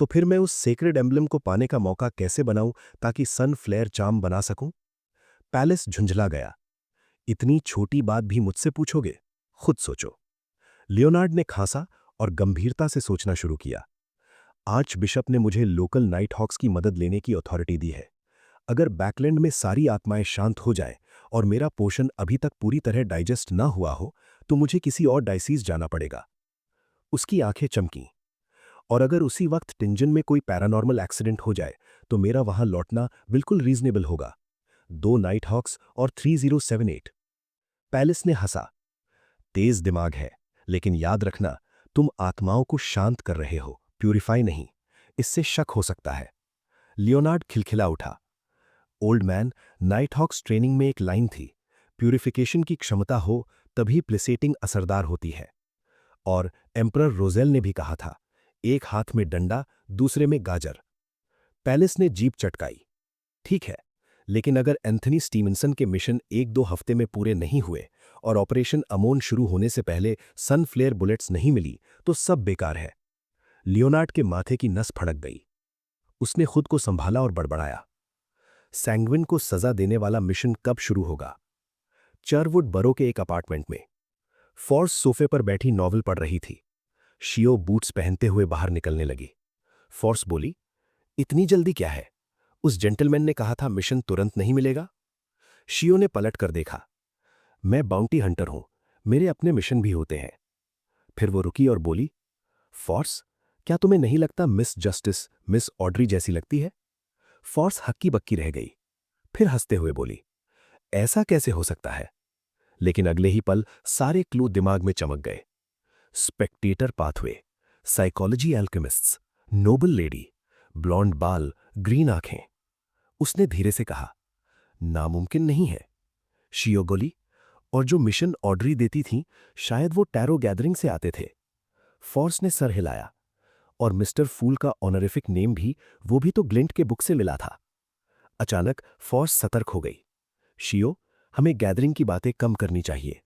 तो फिर मैं उस सेक्रेड एम्बलम को पाने का मौका कैसे बनाऊं ताकि सन फ्लेयर चार्म बना सकूं? पैलेस झुंझला गया। इतनी छोटी बात भी मुझसे पूछोगे? खुद सोचो। लियोनार्ड ने खांसा और गंभीरता से सोचना शुरू किया। आर्च बिशप ने मुझे लोकल नाइट हॉक्स की मदद लेने की अथॉरिटी दी है। अगर बैकलैंड में सारी आत्माएं शांत हो जाए और मेरा पोषण अभी तक पूरी तरह डाइजेस्ट ना हुआ हो तो मुझे किसी और डायसीज जाना पड़ेगा। उसकी आंखें चमकीं। और अगर उसी वक्त टिंजन में कोई पैरानॉर्मल एक्सीडेंट हो जाए तो मेरा वहां लौटना बिल्कुल रीजनेबल होगा। 2 नाइट हॉक्स और 3078। पैलेस ने हंसा। तेज दिमाग है, लेकिन याद रखना, तुम आत्माओं को शांत कर रहे हो, प्यूरिफाई नहीं। इससे शक हो सकता है। लियोनार्ड खिलखिला उठा। Old man, night hawks training में एक लाइन थी, प्यूरिफिकेशन की क्षमता हो तभी प्लेसेटिंग असरदार होती है। और एम्परर रोजेल ने भी कहा था, एक हाथ में डंडा, दूसरे में गाजर। पैलेस ने जीभ चटकाई। ठीक है, लेकिन अगर एंथनी स्टीवनसन के मिशन 1-2 हफ्ते में पूरे नहीं हुए और ऑपरेशन अमोन शुरू होने से पहले सन फ्लेयर बुलेट्स नहीं मिली तो सब बेकार है। लियोनार्ड के माथे की नस फड़क गई। उसने खुद को संभाला और बड़बड़ाया, सैंग्विन को सजा देने वाला मिशन कब शुरू होगा? चरवुड बरो के एक अपार्टमेंट में फॉर्स सोफे पर बैठी नॉवल पढ़ रही थी। शियो बूट्स पहनते हुए बाहर निकलने लगी। फॉर्स बोली, इतनी जल्दी क्या है? उस जेंटलमैन ने कहा था मिशन तुरंत नहीं मिलेगा। शियो ने पलट कर देखा। मैं बाउंटी हंटर हूं, मेरे अपने मिशन भी होते हैं। फिर वो रुकी और बोली, फॉर्स, क्या तुम्हें नहीं लगता मिस जस्टिस मिस ऑड्री जैसी लगती है? फॉर्स हक्की बक्की रह गई। फिर हंसते हुए बोली, ऐसा कैसे हो सकता है? लेकिन अगले ही पल सारे क्लू दिमाग में चमक गए। Spectator pathway, psychology alchemists, noble lady, blond बाल, ग्रीन आंखें। उसने धीरे से कहा, नामुमकिन नहीं है। शियो बोली, और जो मिशन ऑड्री देती थी शायद वो टैरो गैदरिंग से आते थे। फॉर्स ने सर हिलाया, और मिस्टर फूल का ऑनरिफिक नेम भी, वो भी तो ग्लिंट के बुक से मिला था। अचानक फॉर्स सतर्क हो गई। शियो, हमें गैदरिंग की बातें कम करनी चाहिए।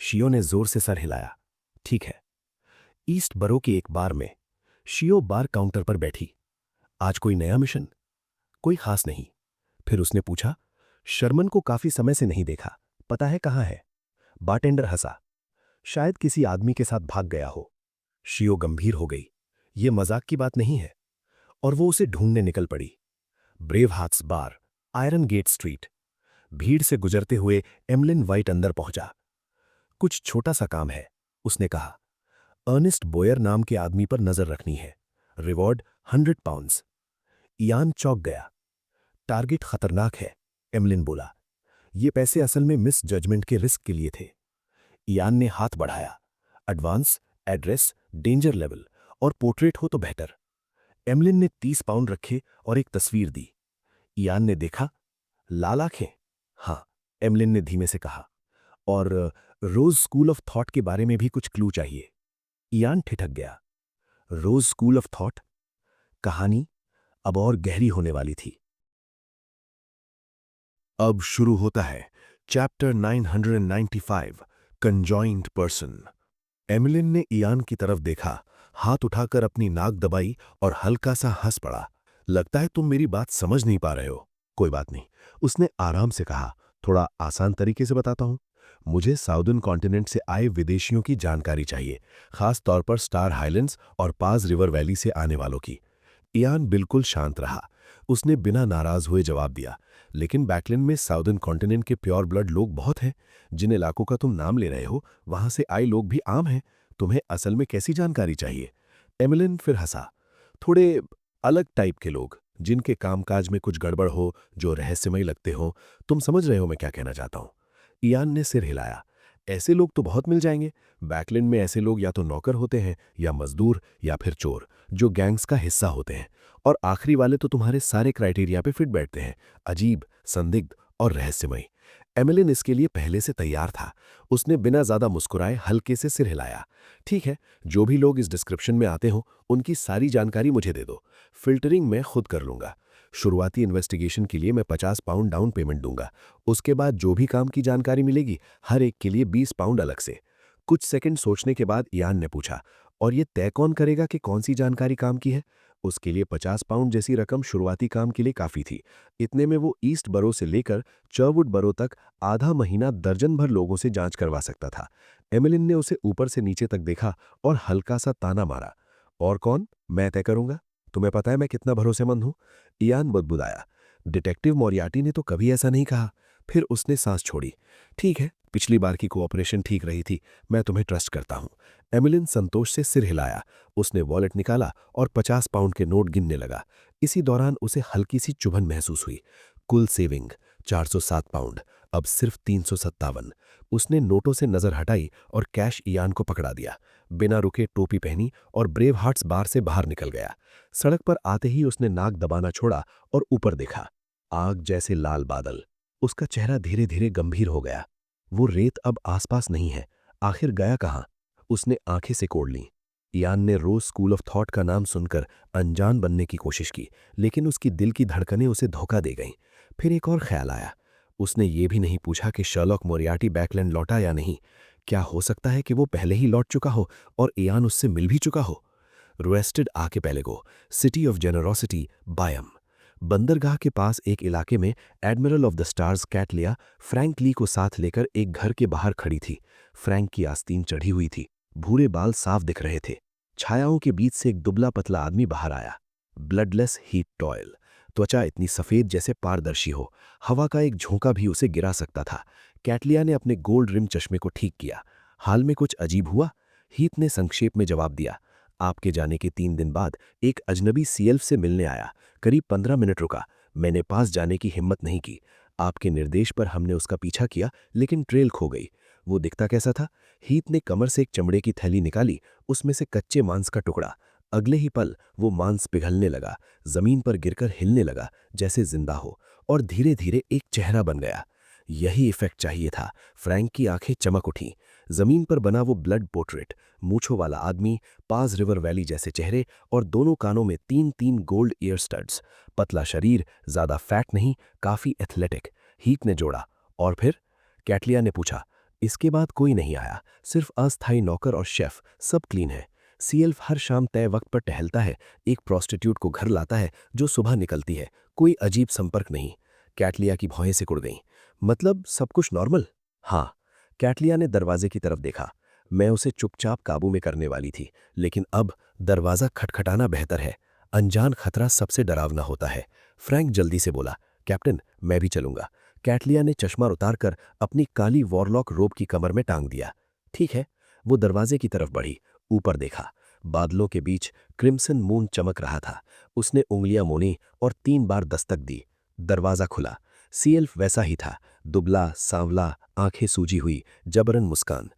शियो ने जोर से सर हिलाया। ठीक है। ईस्ट बरो की एक बार में शियो बार काउंटर पर बैठी। आज कोई नया मिशन? कोई खास नहीं। फिर उसने पूछा, शर्मन को काफी समय से नहीं देखा, पता है कहाँ है? बारटेंडर हंसा, शायद किसी आदमी के साथ भाग गया हो। शियो गंभीर हो गई, ये मजाक की बात नहीं है। और वो उसे ढूंढने निकल पड़ी। ब्रेव हार्ट्स बार, आयरन गेट स्ट्रीट। भीड़ से गुजरते हुए एमलिन वाइट अंदर पहुंचा। कुछ छोटा सा काम है, उसने कहा। अर्नेस्ट बोयर नाम के आदमी पर नजर रखनी है। Reward 100 pounds. इयान चौंक गया। टारगेट खतरनाक है, एमलिन बोला। ये पैसे असल में मिस जजमेंट के रिस्क के लिए थे। इयान ने हाथ बढ़ाया। एडवांस, एड्रेस, डेंजर लेवल और पोर्ट्रेट हो तो बेहतर। एमलिन ने 30 पाउंड रखे और एक तस्वीर दी। इयान ने देखा, लाल आंखें? हाँ, एमलिन ने धीमे से कहा। और रोज स्कूल ऑफ थॉट के बारे में भी कुछ क्लू चाहिए। इयान ठिठक गया। रोज स्कूल ऑफ थॉट? कहानी अब और गहरी होने वाली थी। अब शुरू होता है चैप्टर 995, कंजॉइंट पर्सन। एमिलिन ने इयान की तरफ देखा, हाथ उठाकर अपनी नाक दबाई और हल्का सा हंस पड़ा। लगता है तुम मेरी बात समझ नहीं पा रहे हो। कोई बात नहीं, उसने आराम से कहा। थोड़ा आसान तरीके से बताता हूं। मुझे साउदर्न कॉन्टिनेंट से आए विदेशियों की जानकारी चाहिए, खास तौर पर स्टार हाइलैंड्स और पास रिवर वैली से आने वालों की। इयान बिल्कुल शांत रहा। उसने बिना नाराज हुए जवाब दिया, लेकिन बैकलैंड में साउदर्न कॉन्टिनेंट के प्योर ब्लड लोग बहुत हैं। जिन इलाकों का तुम नाम ले रहे हो वहां से आए लोग भी आम हैं। तुम्हें असल में कैसी जानकारी चाहिए? एमिलिन फिर हंसा। थोड़े अलग टाइप के लोग, जिनके कामकाज में कुछ गड़बड़ हो, जो रहस्यमय लगते हो। तुम समझ रहे हो मैं क्या कहना चाहता हूँ? इयान ने सिर हिलाया। ऐसे लोग तो बहुत मिल जाएंगे। बैकलैंड में ऐसे लोग या तो नौकर होते हैं, या मजदूर, या फिर चोर, जो गैंग्स का हिस्सा होते हैं। और आखिरी वाले तो तुम्हारे सारे क्राइटेरिया पे फिट बैठते हैं, अजीब, संदिग्ध और रहस्यमयी। एमिलिन इसके लिए पहले से तैयार था। उसने बिना ज्यादा मुस्कुराए हल्के से सिर हिलाया। ठीक है, जो भी लोग इस डिस्क्रिप्शन में आते हो उनकी सारी जानकारी मुझे दे दो। फिल्टरिंग मैं खुद कर लूंगा। शुरुआती इन्वेस्टिगेशन के लिए मैं 50 पाउंड डाउन पेमेंट दूंगा। उसके बाद जो भी काम की जानकारी मिलेगी, हर एक के लिए 20 पाउंड अलग से। कुछ सेकंड सोचने के बाद इयान ने पूछा, और ये तय कौन करेगा कि कौन सी जानकारी काम की है? उसके लिए 50 पाउंड जैसी रकम शुरुआती काम के लिए काफी थी। इतने में वो ईस्ट बरो से लेकर चर्वुड बरो तक आधा महीना दर्जन भर लोगों से जांच करवा सकता था। एमिलिन ने उसे ऊपर से नीचे तक देखा और हल्का सा ताना मारा। और कौन? मैं तय करूंगा। तुम्हें पता है मैं कितना भरोसेमंद हूं? इयान बुदबुदाया। डिटेक्टिव मोरियार्टी ने तो कभी ऐसा नहीं कहा। फिर उसने सांस छोड़ी। ठीक है, पिछली बार की कोऑपरेशन ठीक रही थी। मैं तुम्हें ट्रस्ट करता हूं। एमिलिन संतोष से सिर हिलाया। उसने वॉलेट निकाला और 50 पाउंड के नोट गिनने लगा। इसी दौरान उसे हल्की सी चुभन महसूस हुई। कुल सेविंग 407 पाउंड, अब सिर्फ 357। उसने नोटों से नजर हटाई और कैश इयान को पकड़ा दिया। बिना रुके टोपी पहनी और ब्रेव हार्ट्स बार से बाहर निकल गया। सड़क पर आते ही उसने नाक दबाना छोड़ा और ऊपर देखा। आग जैसे लाल बादल। उसका चेहरा धीरे धीरे गंभीर हो गया। वो रेत अब आसपास नहीं है। आखिर गया कहाँ? उसने आंखें सिकोड़ लीं। इयान ने रोज स्कूल ऑफ थॉट का नाम सुनकर अनजान बनने की कोशिश की, लेकिन उसकी दिल की धड़कनें उसे धोखा दे गईं। फिर एक और ख्याल आया। उसने ये भी नहीं पूछा कि शर्लॉक मोरियार्टी बैकलैंड लौटा या नहीं। क्या हो सकता है कि वो पहले ही लौट चुका हो और इयान उससे मिल भी चुका हो? Rorsted Archipelago, city of generosity, Bayam. बंदरगाह के पास एक इलाके में admiral of the stars Cattleya Frank Lee को साथ लेकर एक घर के बाहर खड़ी थी। फ्रैंक की आस्तीन चढ़ी हुई थी। भूरे बाल साफ दिख रहे थे। छायाओं के बीच से एक दुबला पतला आदमी बाहर आया। Bloodless heat toil. त्वचा इतनी सफेद जैसे पारदर्शी हो। हवा का एक झोंका भी उसे गिरा सकता था। कैटलिया ने अपने गोल्ड रिम चश्मे को ठीक किया। हाल में कुछ अजीब हुआ? हीथ ने संक्षेप में जवाब दिया। आपके जाने के 3 दिन बाद एक अजनबी सीएल्फ से मिलने आया। करीब 15 मिनट रुका। मैंने पास जाने की हिम्मत नहीं की। आपके निर्देश पर हमने उसका पीछा किया, लेकिन ट्रेल खो गई। वो दिखता कैसा था? हीथ ने कमर से एक चमड़े की थैली निकाली, उसमें से कच्चे मांस का टुकड़ा। अगले ही पल वो मांस पिघलने लगा, जमीन पर गिरकर हिलने लगा जैसे जिंदा हो, और धीरे धीरे एक चेहरा बन गया। यही इफेक्ट चाहिए था। फ्रैंक की आंखें चमक उठीं। जमीन पर बना वो ब्लड पोर्ट्रेट, मूंछों वाला आदमी, पास रिवर वैली जैसे चेहरे और दोनों कानों में 3-3 गोल्ड ईयर स्टड्स। पतला शरीर, ज्यादा फैट नहीं, काफी एथलेटिक। हीथ ने जोड़ा, और फिर? कैटलिया ने पूछा। इसके बाद कोई नहीं आया, सिर्फ अस्थायी नौकर और शेफ। सब क्लीन है। सीएल्फ हर शाम तय वक्त पर टहलता है, एक प्रोस्टिट्यूट को घर लाता है जो सुबह निकलती है। कोई अजीब संपर्क नहीं। कैटलिया की भौहें सिकुड़ गईं। मतलब सब कुछ नॉर्मल? हाँ। कैटलिया ने दरवाजे की तरफ देखा। मैं उसे चुपचाप काबू में करने वाली थी, लेकिन अब दरवाजा खटखटाना बेहतर है। अनजान खतरा सबसे डरावना होता है। फ्रैंक जल्दी से बोला, कैप्टन मैं भी चलूंगा। कैटलिया ने चश्मा उतारकर अपनी काली वॉरलॉक रोब की कमर में टांग दिया। ठीक है। वो दरवाजे की तरफ बढ़ी। ऊपर देखा। बादलों के बीच क्रिम्सन मून चमक रहा था। उसने उंगलियां मोनी और 3 बार दस्तक दी। दरवाजा खुला। सीएल्फ वैसा ही था, दुबला, सांवला, आंखें सूजी हुई, जबरन मुस्कान।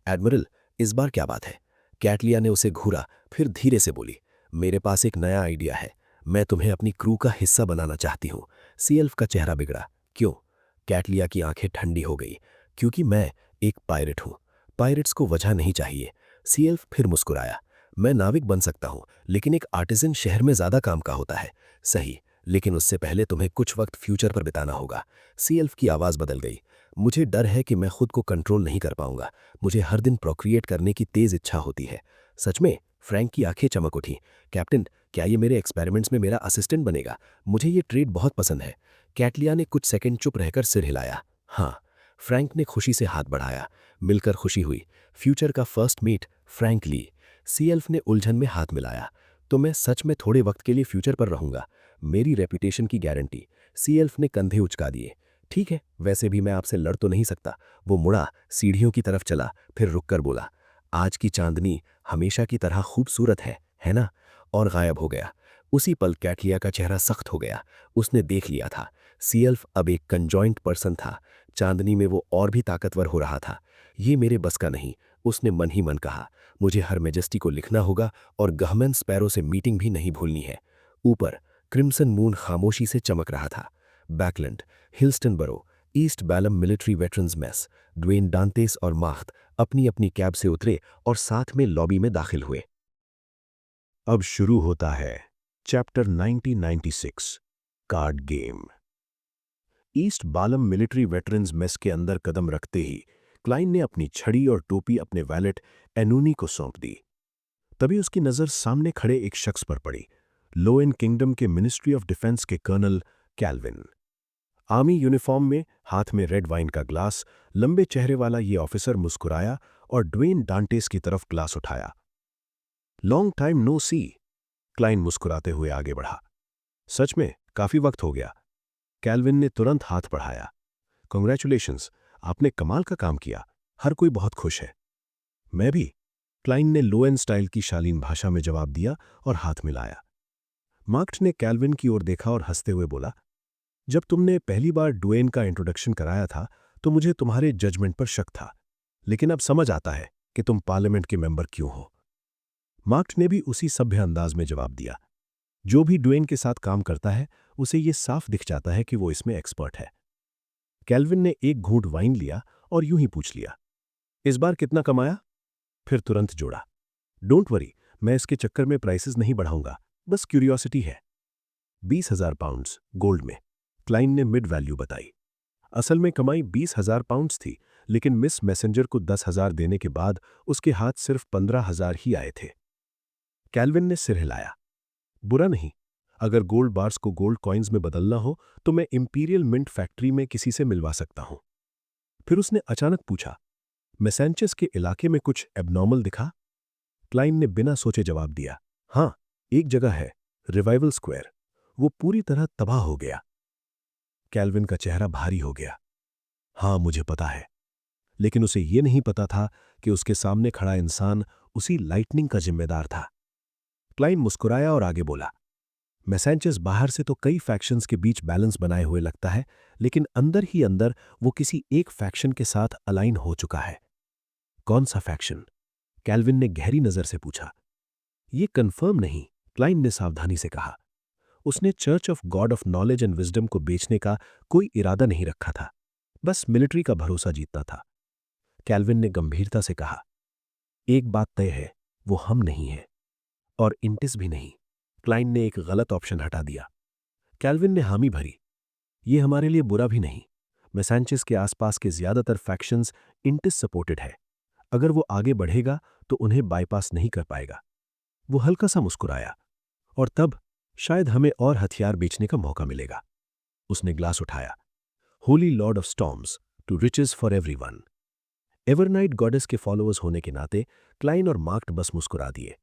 एडमिरल, इस बार क्या बात है? कैटलिया ने उसे घूरा, फिर धीरे से बोली, मेरे पास एक नया आइडिया है। मैं तुम्हें अपनी क्रू का हिस्सा बनाना चाहती हूँ। सीएल्फ का चेहरा बिगड़ा। क्यों? कैटलिया की आंखें ठंडी हो गई। क्योंकि मैं एक पायरेट हूँ। पायरेट्स को वजह नहीं चाहिए। सीएल्फ फिर मुस्कुराया। मैं नाविक बन सकता हूँ, लेकिन एक आर्टिजन शहर में ज्यादा काम का होता है। सही, लेकिन उससे पहले तुम्हें कुछ वक्त फ्यूचर पर बिताना होगा। सीएल्फ की आवाज बदल गई। मुझे डर है कि मैं खुद को कंट्रोल नहीं कर पाऊंगा। मुझे हर दिन प्रोक्रिएट करने की तेज इच्छा होती है। सच में? फ्रैंक की आंखें चमक उठी। कैप्टन, क्या ये मेरे एक्सपेरिमेंट्स में मेरा असिस्टेंट बनेगा? मुझे ये ट्रेड बहुत पसंद है। कैटलिया ने कुछ सेकंड चुप रहकर सिर हिलाया। हाँ। फ्रैंक ने खुशी से हाथ बढ़ाया। मिलकर खुशी हुई। फ्यूचर का फर्स्ट मीट, फ्रैंक ली। सीएल्फ ने उलझन में हाथ मिलाया। तो मैं सच में थोड़े वक्त के लिए फ्यूचर पर रहूंगा। मेरी रेपुटेशन की गारंटी। सीएल्फ ने कंधे उचका दिए। ठीक है, वैसे भी मैं आपसे लड़ तो नहीं सकता। वो मुड़ा, सीढ़ियों की तरफ चला, फिर रुककर बोला, आज की चांदनी हमेशा की तरह खूबसूरत है ना? और गायब हो गया। उसी पल कैटलिया का चेहरा सख्त हो गया। उसने देख लिया था, सीएल्फ अब एक कंजॉइंट पर्सन था। चांदनी में वो और भी ताकतवर हो रहा था। ये मेरे बस का नहीं, उसने मन ही मन कहा। मुझे हर मेजेस्टी को लिखना होगा और गहमन स्पैरो से मीटिंग भी नहीं भूलनी है। ऊपर क्रिम्सन मून खामोशी से चमक रहा था। Backlund, Hillston Borough, East Balam military veterans mess, Dwayne Dantes और माख्त अपनी अपनी कैब से उतरे और साथ में लॉबी में दाखिल हुए। अब शुरू होता है चैप्टर 1996, कार्ड गेम। ईस्ट बालम मिलिट्री वेटरन्स मेस के अंदर कदम रखते ही क्लाइन ने अपनी छड़ी और टोपी अपने वैलेट एनूनी को सौंप दी। तभी उसकी नज़र सामने खड़े एक शख्स पर पड़ी, लोएन किंगडम के मिनिस्ट्री ऑफ डिफेंस के कर्नल कैल्विन। आर्मी यूनिफॉर्म में, हाथ में रेड वाइन का ग्लास, लंबे चेहरे वाला ये ऑफिसर मुस्कुराया और ड्वेन डांटेस की तरफ ग्लास उठाया। लॉन्ग टाइम नो सी, क्लाइन मुस्कुराते हुए आगे बढ़ा। सच में काफी वक्त हो गया। कैल्विन ने तुरंत हाथ बढ़ाया। कांग्रेचुलेशंस, आपने कमाल का काम किया। हर कोई बहुत खुश है। मैं भी, क्लाइन ने लोएन स्टाइल की शालीन भाषा में जवाब दिया और हाथ मिलाया। मार्क्ट ने कैल्विन की ओर देखा और हंसते हुए बोला, जब तुमने पहली बार ड्वेन का इंट्रोडक्शन कराया था तो मुझे तुम्हारे जजमेंट पर शक था, लेकिन अब समझ आता है कि तुम पार्लियामेंट के मेंबर क्यों हो। मार्क्ट ने भी उसी सभ्य अंदाज में जवाब दिया। जो भी ड्वेन के साथ काम करता है उसे ये साफ दिख जाता है कि वो इसमें एक्सपर्ट है। कैल्विन ने एक घूंट वाइन लिया और यूं ही पूछ लिया, इस बार कितना कमाया? फिर तुरंत जोड़ा, डोंट वरी, मैं इसके चक्कर में प्राइसेस नहीं बढ़ाऊंगा, बस क्यूरियोसिटी है। 20,000 पाउंड्स गोल्ड में, क्लाइन ने मिड वैल्यू बताई। असल में कमाई 20,000 पाउंड्स थी, लेकिन मिस मैसेंजर को 10,000 देने के बाद उसके हाथ सिर्फ 15,000 ही आए थे। कैल्विन ने सिर हिलाया, बुरा नहीं, अगर गोल्ड बार्स को गोल्ड कॉइन्स में बदलना हो तो मैं इंपीरियल मिंट फैक्ट्री में किसी से मिलवा सकता हूं। फिर उसने अचानक पूछा, मैसेंचेस के इलाके में कुछ एबनॉर्मल दिखा? क्लाइन ने बिना सोचे जवाब दिया, हां, एक जगह है, रिवाइवल स्क्वायर, वो पूरी तरह तबाह हो गया। कैल्विन का चेहरा भारी हो गया। हां, मुझे पता है, लेकिन उसे यह नहीं पता था कि उसके सामने खड़ा इंसान उसी लाइटनिंग का जिम्मेदार था। क्लाइन मुस्कुराया और आगे बोला, मैसेंचेस बाहर से तो कई फैक्शंस के बीच बैलेंस बनाए हुए लगता है, लेकिन अंदर ही अंदर वो किसी एक फैक्शन के साथ अलाइन हो चुका है। कौन सा फैक्शन? कैल्विन ने गहरी नजर से पूछा। ये कंफर्म नहीं, क्लाइन ने सावधानी से कहा। उसने church of God of knowledge and wisdom को बेचने का कोई इरादा नहीं रखा था, बस मिलिट्री का भरोसा जीतना था। कैल्विन ने गंभीरता से कहा, एक बात तय है, वो हम नहीं है, और इंटिस भी नहीं। क्लाइन ने एक गलत ऑप्शन हटा दिया। कैल्विन ने हामी भरी, ये हमारे लिए बुरा भी नहीं। मैसेंचेस के आसपास के ज्यादातर फैक्शंस इंटिस सपोर्टेड है। अगर वो आगे बढ़ेगा तो उन्हें बाईपास नहीं कर पाएगा। वो हल्का सा मुस्कुराया, और तब शायद हमें और हथियार बेचने का मौका मिलेगा। उसने ग्लास उठाया, holy lord of storms, to riches for everyone. Evernight goddess के फॉलोअर्स होने के नाते क्लाइन और मार्क्ट बस मुस्कुरा दिए।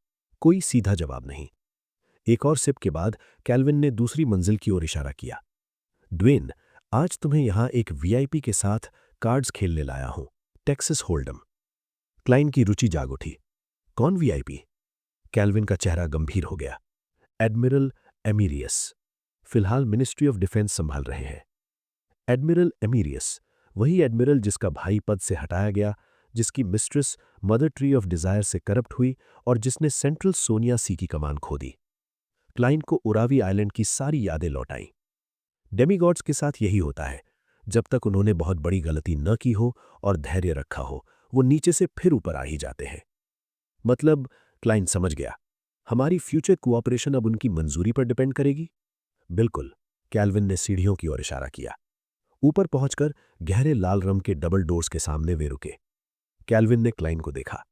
कोई सीधा जवाब नहीं। एक और सिप के बाद कैल्विन ने दूसरी मंजिल की ओर इशारा किया। ड्वेन, आज तुम्हें यहां एक वीआईपी के साथ कार्ड्स खेलने लाया हूं, टेक्सास होल्डम। क्लाइन की रुचि जाग उठी। कौन वीआईपी? कैल्विन का चेहरा गंभीर हो गया। एडमिरल एमीरियस, फिलहाल मिनिस्ट्री ऑफ डिफेंस संभाल रहे हैं। एडमिरल एमीरियस, वही एडमिरल जिसका भाई पद से हटाया गया, जिसकी mistress mother tree of desire से करप्ट हुई और जिसने सेंट्रल सोनिया सी की कमान खो दी। क्लाइन को उरावी आइलैंड की सारी यादें लौट आईं। डेमीगॉड्स के साथ यही होता है, जब तक उन्होंने बहुत बड़ी गलती न की हो और धैर्य रखा हो, वो नीचे से फिर ऊपर आ ही जाते हैं। मतलब, क्लाइन समझ गया, हमारी फ्यूचर कोऑपरेशन अब उनकी मंजूरी पर डिपेंड करेगी। बिल्कुल, कैल्विन ने सीढ़ियों की ओर इशारा किया। ऊपर पहुंचकर गहरे लाल रंग के डबल डोर्स के सामने वे रुके। कैल्विन ने क्लाइन को देखा।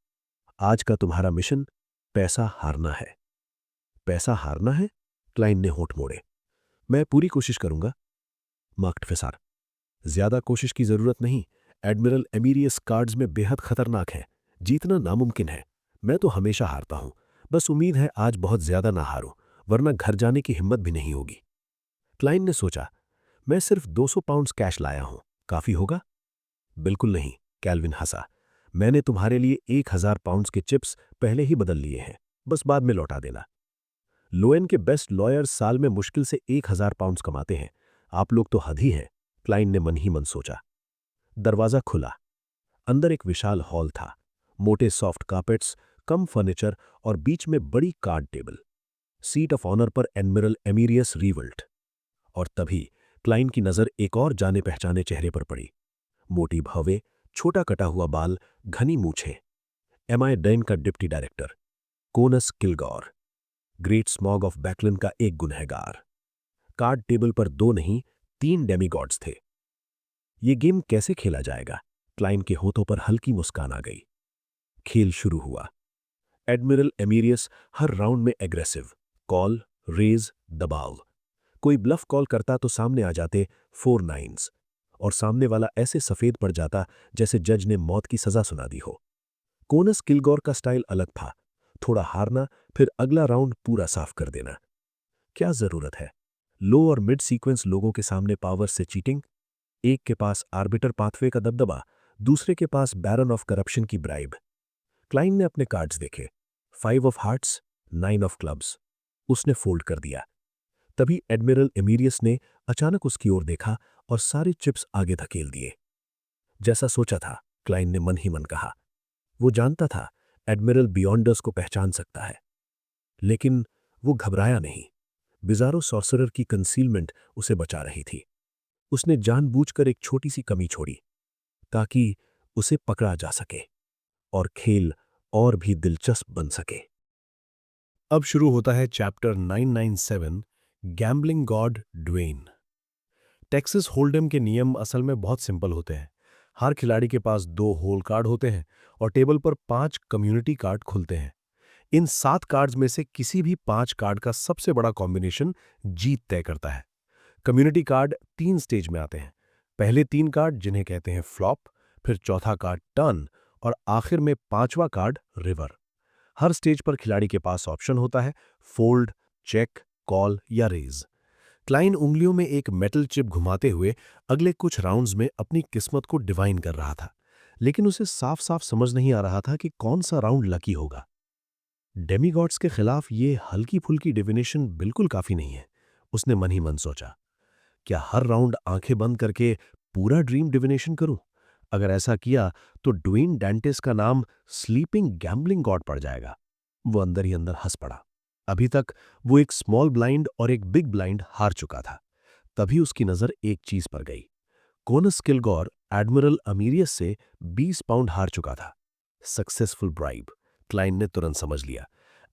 आज का तुम्हारा मिशन पैसा हारना है। पैसा हारना है? क्लाइन ने होंठ मोड़े। मैं पूरी कोशिश करूंगा। मार्क्ट फिसार, ज्यादा कोशिश की जरूरत नहीं। एडमिरल एमीरियस कार्ड्स में बेहद खतरनाक है, जीतना नामुमकिन है। मैं तो हमेशा हारता हूं, बस उम्मीद है आज बहुत ज्यादा ना हारूं, वरना घर जाने की हिम्मत भी नहीं होगी। क्लाइन ने सोचा, मैं सिर्फ 200 पाउंड्स कैश लाया हूं, काफी होगा? बिल्कुल नहीं, कैल्विन हंसा। मैंने तुम्हारे लिए 1,000 पाउंड्स के चिप्स पहले ही बदल लिए हैं, बस बाद में लौटा देना। लोएन के बेस्ट लॉयर्स साल में मुश्किल से 1,000 पाउंड्स कमाते हैं। आप लोग तो हद ही हैं, क्लाइन ने मन ही मन सोचा। दरवाजा खुला। अंदर एक विशाल हॉल था। मोटे सॉफ्ट कार्पेट्स, कम फर्नीचर और बीच में बड़ी card table. Seat of honour पर एडमिरल एमीरियस रीवल्ट। और तभी क्लाइन की नजर एक और जाने पहचाने चेहरे पर पड़ी। मोटी भवें, छोटा कटा हुआ बाल, घनी मूछें। MI10 का deputy director Konas Kilgor, great smog of Backlund का एक गुनहगार। कार्ड टेबल पर 2 नहीं 3 डेमीगॉड्स थे। ये गेम कैसे खेला जाएगा? क्लाइन के होठों पर हल्की मुस्कान आ गई। खेल शुरू हुआ। एडमिरल एमीरियस हर राउंड में एग्रेसिव, कॉल, रेज, दबाव। कोई ब्लफ कॉल करता तो सामने आ जाते 4 नाइन्स, और सामने वाला ऐसे सफेद पड़ जाता जैसे जज ने मौत की सजा सुना दी हो। कोनस किलगॉर का स्टाइल अलग था, थोड़ा हारना फिर अगला राउंड पूरा साफ कर देना। क्या जरूरत है? लो और मिड सीक्वेंस लोगों के सामने पावर से चीटिंग। एक के पास आर्बिटर पाथवे का दबदबा, दूसरे के पास बैरन ऑफ करप्शन की ब्राइब। क्लाइन ने अपने कार्ड्स देखे। 5 ऑफ हार्ट्स, 9 ऑफ क्लब्स। उसने फोल्ड कर दिया। तभी एडमिरल एमीरियस ने अचानक उसकी ओर देखा और सारे चिप्स आगे धकेल दिए। जैसा सोचा था, क्लाइन ने मन ही मन कहा। वो जानता था एडमिरल बियॉन्डर्स को पहचान सकता है, लेकिन वो घबराया नहीं। बिजारो सॉर्सरर की कंसीलमेंट उसे बचा रही थी। उसने जानबूझकर एक छोटी सी कमी छोड़ी ताकि उसे पकड़ा जा सके और खेल और भी दिलचस्प बन सके। अब शुरू होता है chapter 997, gambling god Dwayne. Texas hold'em के नियम असल में बहुत सिंपल होते हैं। हर खिलाड़ी के पास 2 होल कार्ड होते हैं और टेबल पर 5 कम्युनिटी कार्ड खुलते हैं। इन 7 कार्ड्स में से किसी भी 5 कार्ड का सबसे बड़ा कॉम्बिनेशन जीत तय करता है। कम्युनिटी कार्ड 3 स्टेज में आते हैं। पहले 3 कार्ड जिन्हें कहते हैं फ्लॉप, फिर चौथा कार्ड टर्न और आखिर में 5वां कार्ड रिवर। हर स्टेज पर खिलाड़ी के पास ऑप्शन होता है फोल्ड, चेक, कॉल या रेज। क्लाइन उंगलियों में एक मेटल चिप घुमाते हुए अगले कुछ राउंड्स में अपनी किस्मत को डिवाइन कर रहा था, लेकिन उसे साफ साफ समझ नहीं आ रहा था कि कौन सा राउंड लकी होगा। डेमीगॉड्स के खिलाफ ये हल्की फुल्की डिविनेशन बिल्कुल काफी नहीं है, उसने मन ही मन सोचा। क्या हर राउंड आंखें बंद करके पूरा ड्रीम डिविनेशन करूं? अगर ऐसा किया तो ड्वेन डैंटिस का नाम स्लीपिंग गैम्बलिंग गॉड पड़ जाएगा। वो अंदर ही अंदर हंस पड़ा। अभी तक वो एक स्मॉल ब्लाइंड और एक बिग ब्लाइंड हार चुका था। तभी उसकी नजर एक चीज पर गई। कोनस किलगॉर एडमिरल अमीरियस से 20 पाउंड हार चुका था। Successful bribe. क्लाइन ने तुरंत समझ लिया।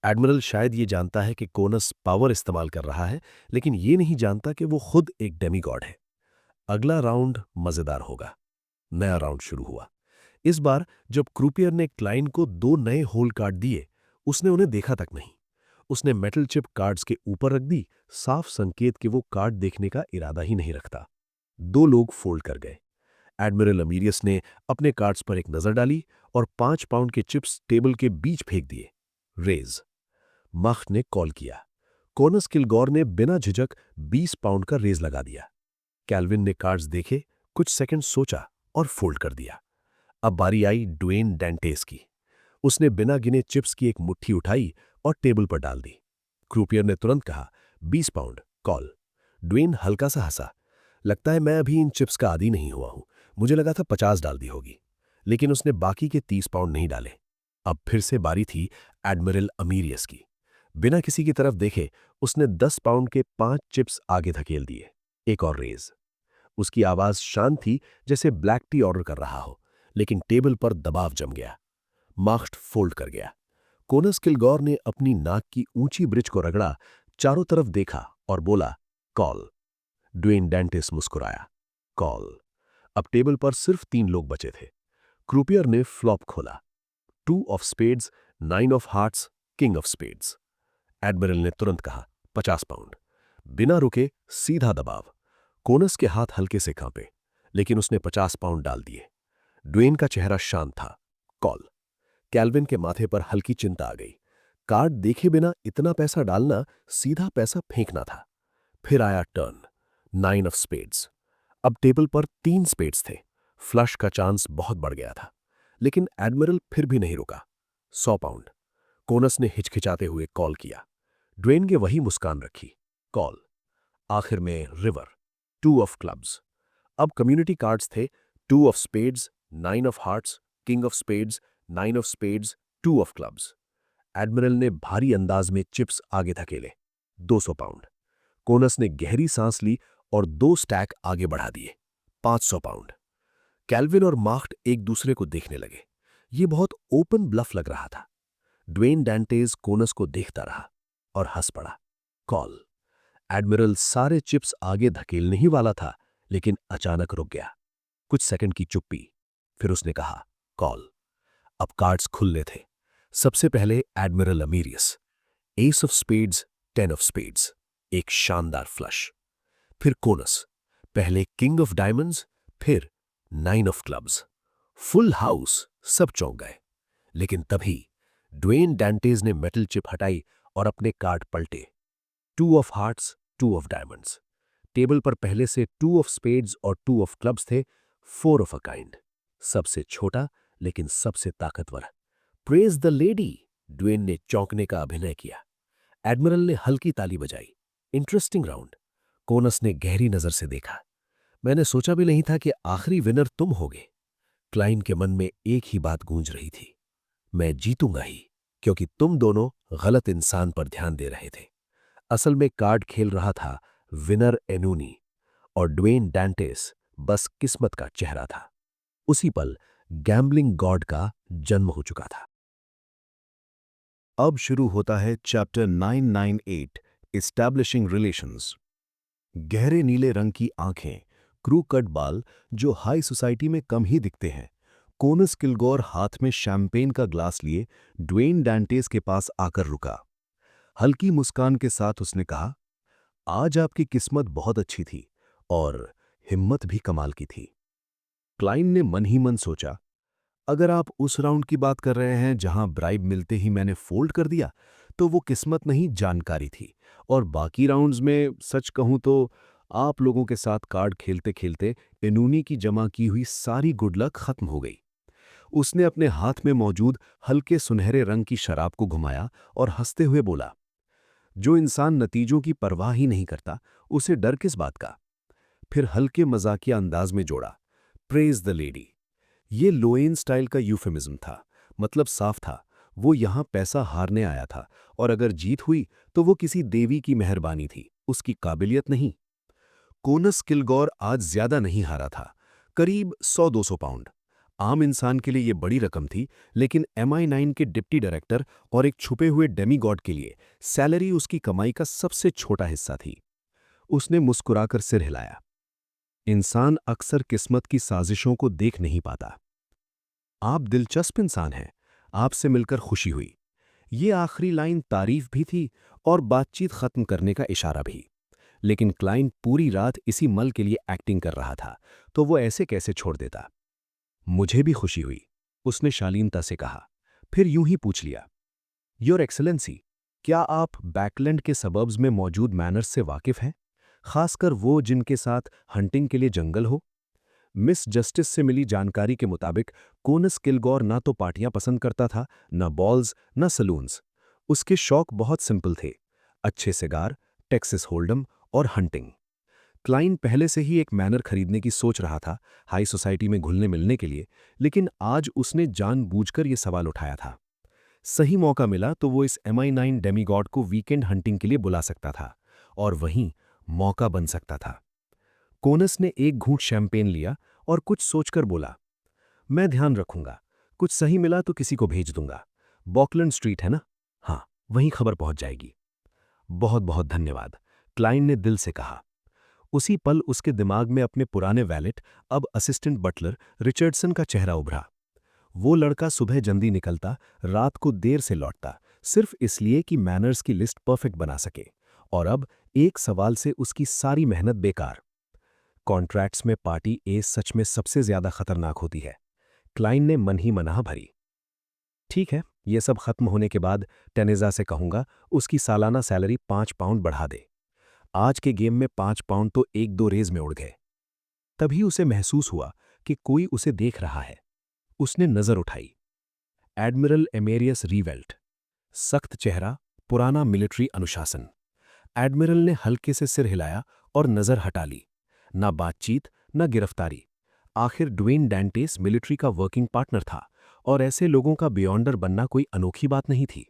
एडमिरल शायद ये जानता है कि कोनस पावर इस्तेमाल कर रहा है, लेकिन ये नहीं जानता कि वो खुद एक डेमीगॉड है। अगला राउंड मजेदार होगा। नया राउंड शुरू हुआ। इस बार जब क्रूपियर ने क्लाइन को 2 नए होल कार्ड दिए, उसने उन्हें देखा तक नहीं। उसने मेटल चिप कार्ड्स के ऊपर रख दी, साफ संकेत कि वो कार्ड देखने का इरादा ही नहीं रखता। 2 लोग फोल्ड कर गए। एडमिरल अमीरियस ने अपने कार्ड्स पर एक नजर डाली और 5 पाउंड के चिप्स टेबल के बीच फेंक दिए। रेज। मख ने कॉल किया। कोनस किलगॉर ने बिना झिझक 20 पाउंड का रेज लगा दिया। कैल्विन ने कार्ड्स देखे, कुछ सेकंड सोचा और फोल्ड कर दिया। अब बारी आई ड्वेन डैंटेस की। उसने बिना गिने चिप्स की एक मुट्ठी उठाई और टेबल पर डाल दी। क्रूपियर ने तुरंत कहा 20 पाउंड, कॉल। ड्वेन हल्का सा हंसा। लगता है मैं अभी इन चिप्स का आदी नहीं हुआ हूं, मुझे लगा था 50 डाल दी होगी। लेकिन उसने बाकी के 30 पाउंड नहीं डाले। अब फिर से बारी थी एडमिरल अमीरियस की। बिना किसी की तरफ देखे उसने 10 पाउंड के 5 चिप्स आगे धकेल दिए। एक और रेज। उसकी आवाज शांत थी, जैसे ब्लैक टी ऑर्डर कर रहा हो, लेकिन टेबल पर दबाव जम गया। माख्ट फोल्ड कर गया। कोनस किलगॉर ने अपनी नाक की ऊंची ब्रिज को रगड़ा, चारों तरफ देखा और बोला, कॉल। ड्वेन डैंटिस मुस्कुराया। कॉल। अब टेबल पर सिर्फ 3 लोग बचे थे। क्रूपियर ने फ्लॉप खोला। 2 of spades, 9 of hearts, king of spades. Admiral ने तुरंत कहा 50 पाउंड। बिना रुके सीधा दबाव। कोनस के हाथ हल्के से कांपे, लेकिन उसने 50 पाउंड डाल दिए। ड्वेन का चेहरा शांत था। कॉल। कैल्विन के माथे पर हल्की चिंता आ गई। कार्ड देखे बिना इतना पैसा डालना सीधा पैसा फेंकना था। फिर आया टर्न। 9 of spades. अब टेबल पर 3 स्पेड्स थे। फ्लश का चांस बहुत बढ़ गया था, लेकिन एडमिरल फिर भी नहीं रुका। 100 पाउंड। कोनस ने हिचकिचाते हुए कॉल किया। ड्वेन ने वही मुस्कान रखी। कॉल। आखिर में रिवर। 2 of clubs. अब कम्युनिटी कार्ड्स थे 2 of spades, 9 of hearts, king of spades, 9 of spades, 2 of clubs. Admiral ने भारी अंदाज में चिप्स आगे धकेले। 200 पाउंड। कोनस ने गहरी सांस ली और 2 स्टैक आगे बढ़ा दिए। 500 पाउंड। कैल्विन और मार्क्ट एक दूसरे को देखने लगे। ये बहुत ओपन ब्लफ लग रहा था। ड्वेन डैंटेज कोनस को देखता रहा और हंस पड़ा। कॉल। एडमिरल सारे चिप्स आगे धकेलने ही वाला था, लेकिन अचानक रुक गया। कुछ सेकंड की चुप्पी। फिर उसने कहा, कॉल। अब कार्ड्स खुले थे। सबसे पहले admiral Amyrius. Ace of spades, 10 of spades. एक शानदार फ्लश। फिर कोनस। पहले किंग ऑफ डायमंड्स, फिर 9 ऑफ क्लब्स। Full house. सब चौंक गए। लेकिन तभी ड्वेन डैंटेज ने मेटल चिप हटाई और अपने कार्ड पलटे। 2 of hearts, 2 of diamonds. Table पर पहले से 2 ऑफ स्पेड्स और 2 ऑफ क्लब्स थे। 4 ऑफ अ काइंड। सबसे छोटा लेकिन सबसे ताकतवर। Praise the lady. ड्वेन ने चौंकने का अभिनय किया। एडमिरल ने हल्की ताली बजाई। Interesting round. कोनस ने गहरी नजर से देखा। मैंने सोचा भी नहीं था कि आखिरी विनर तुम होगे। क्लाइन के मन में एक ही बात गूंज रही थी, मैं जीतूंगा ही, क्योंकि तुम दोनों गलत इंसान पर ध्यान दे रहे थे। असल में कार्ड खेल रहा था विनर एनूनी, और ड्वेन डैंटेस बस किस्मत का चेहरा था। उसी पल गैम्बलिंग गॉड का जन्म हो चुका था। अब शुरू होता है चैप्टर 998 एस्टैब्लिशिंग रिलेशंस। गहरे नीले रंग की आंखें, क्रू कट बाल जो हाई सोसाइटी में कम ही दिखते हैं। कोनस किलगोर हाथ में शैंपेन का ग्लास लिए ड्वेन डैंटेस के पास आकर रुका। हल्की मुस्कान के साथ उसने कहा, आज आपकी किस्मत बहुत अच्छी थी और हिम्मत भी कमाल की थी। क्लाइन ने मन ही मन सोचा, अगर आप उस राउंड की बात कर रहे हैं जहां ब्राइब मिलते ही मैंने फोल्ड कर दिया, तो वो किस्मत नहीं जानकारी थी। और बाकी राउंड्स में सच कहूं तो आप लोगों के साथ कार्ड खेलते खेलते एनूनी की जमा की हुई सारी गुड लक खत्म हो गई। उसने अपने हाथ में मौजूद हल्के सुनहरे रंग की शराब को घुमाया और हंसते हुए बोला, जो इंसान नतीजों की परवाह ही नहीं करता, उसे डर किस बात का। फिर हल्के मजाकिया अंदाज में जोड़ा, प्रेज द लेडी। ये लोएन स्टाइल का यूफेमिज्म था, मतलब साफ था, वो यहां पैसा हारने आया था, और अगर जीत हुई तो वो किसी देवी की मेहरबानी थी, उसकी काबिलियत नहीं। कोनस किलगोर आज ज्यादा नहीं हारा था, करीब 100-200 पाउंड। आम इंसान के लिए ये बड़ी रकम थी, लेकिन MI9 के डिप्टी डायरेक्टर और एक छुपे हुए डेमीगॉड के लिए सैलरी उसकी कमाई का सबसे छोटा हिस्सा थी। उसने मुस्कुराकर सिर हिलाया। इंसान अक्सर किस्मत की साजिशों को देख नहीं पाता। आप दिलचस्प इंसान हैं, आपसे मिलकर खुशी हुई। ये आखिरी लाइन तारीफ भी थी और बातचीत खत्म करने का इशारा भी। लेकिन क्लाइन पूरी रात इसी मल के लिए एक्टिंग कर रहा था, तो वो ऐसे कैसे छोड़ देता। मुझे भी खुशी हुई, उसने शालीनता से कहा। फिर यूं ही पूछ लिया, योर एक्सेलेंसी, क्या आप बैकलैंड के सबर्ब्स में मौजूद मैनर्स से वाकिफ हैं, खासकर वो जिनके साथ हंटिंग के लिए जंगल हो। मिस जस्टिस से मिली जानकारी के मुताबिक कोनस किलगोर ना तो पार्टियां पसंद करता था, न बॉल्स, न सलून्स। उसके शौक बहुत सिंपल थे, अच्छे सिगार, टेक्सास होल्डम और हंटिंग। क्लाइन पहले से ही एक मैनर खरीदने की सोच रहा था, हाई सोसाइटी में घुलने मिलने के लिए, लेकिन आज उसने जानबूझकर यह सवाल उठाया था। सही मौका मिला तो वो इस MI9 डेमीगॉड को वीकेंड हंटिंग के लिए बुला सकता था, और वहीं मौका बन सकता था। कोनस ने एक घूंट शैंपेन लिया और कुछ सोचकर बोला, मैं ध्यान रखूंगा, कुछ सही मिला तो किसी को भेज दूंगा। बॉकलैंड स्ट्रीट है ना? हाँ, वहीं खबर पहुंच जाएगी। बहुत बहुत धन्यवाद, क्लाइन ने दिल से कहा। उसी पल उसके दिमाग में अपने पुराने वैलेट, अब असिस्टेंट बटलर रिचर्डसन का चेहरा उभरा। वो लड़का सुबह जल्दी निकलता, रात को देर से लौटता, सिर्फ इसलिए कि मैनर्स की लिस्ट परफेक्ट बना सके, और अब एक सवाल से उसकी सारी मेहनत बेकार। कॉन्ट्रैक्ट्स में पार्टी ए सच में सबसे ज्यादा खतरनाक होती है। क्लाइन ने मन ही मनाह भरी। ठीक है, ये सब खत्म होने के बाद टेनेजा से कहूंगा उसकी सालाना सैलरी 5 पाउंड बढ़ा दे। आज के गेम में 5 पाउंड तो 1-2 रेज में उड़ गए। तभी उसे महसूस हुआ कि कोई उसे देख रहा है। उसने नजर उठाई। एडमिरल एमेरियस रीवेल्ट। सख्त चेहरा, पुराना मिलिट्री अनुशासन। एडमिरल ने हल्के से सिर हिलाया और नजर हटा ली। ना बातचीत, ना गिरफ्तारी। आखिर ड्वेन डैंटेस मिलिट्री का वर्किंग पार्टनर था और ऐसे लोगों का बियॉन्डर बनना कोई अनोखी बात नहीं थी।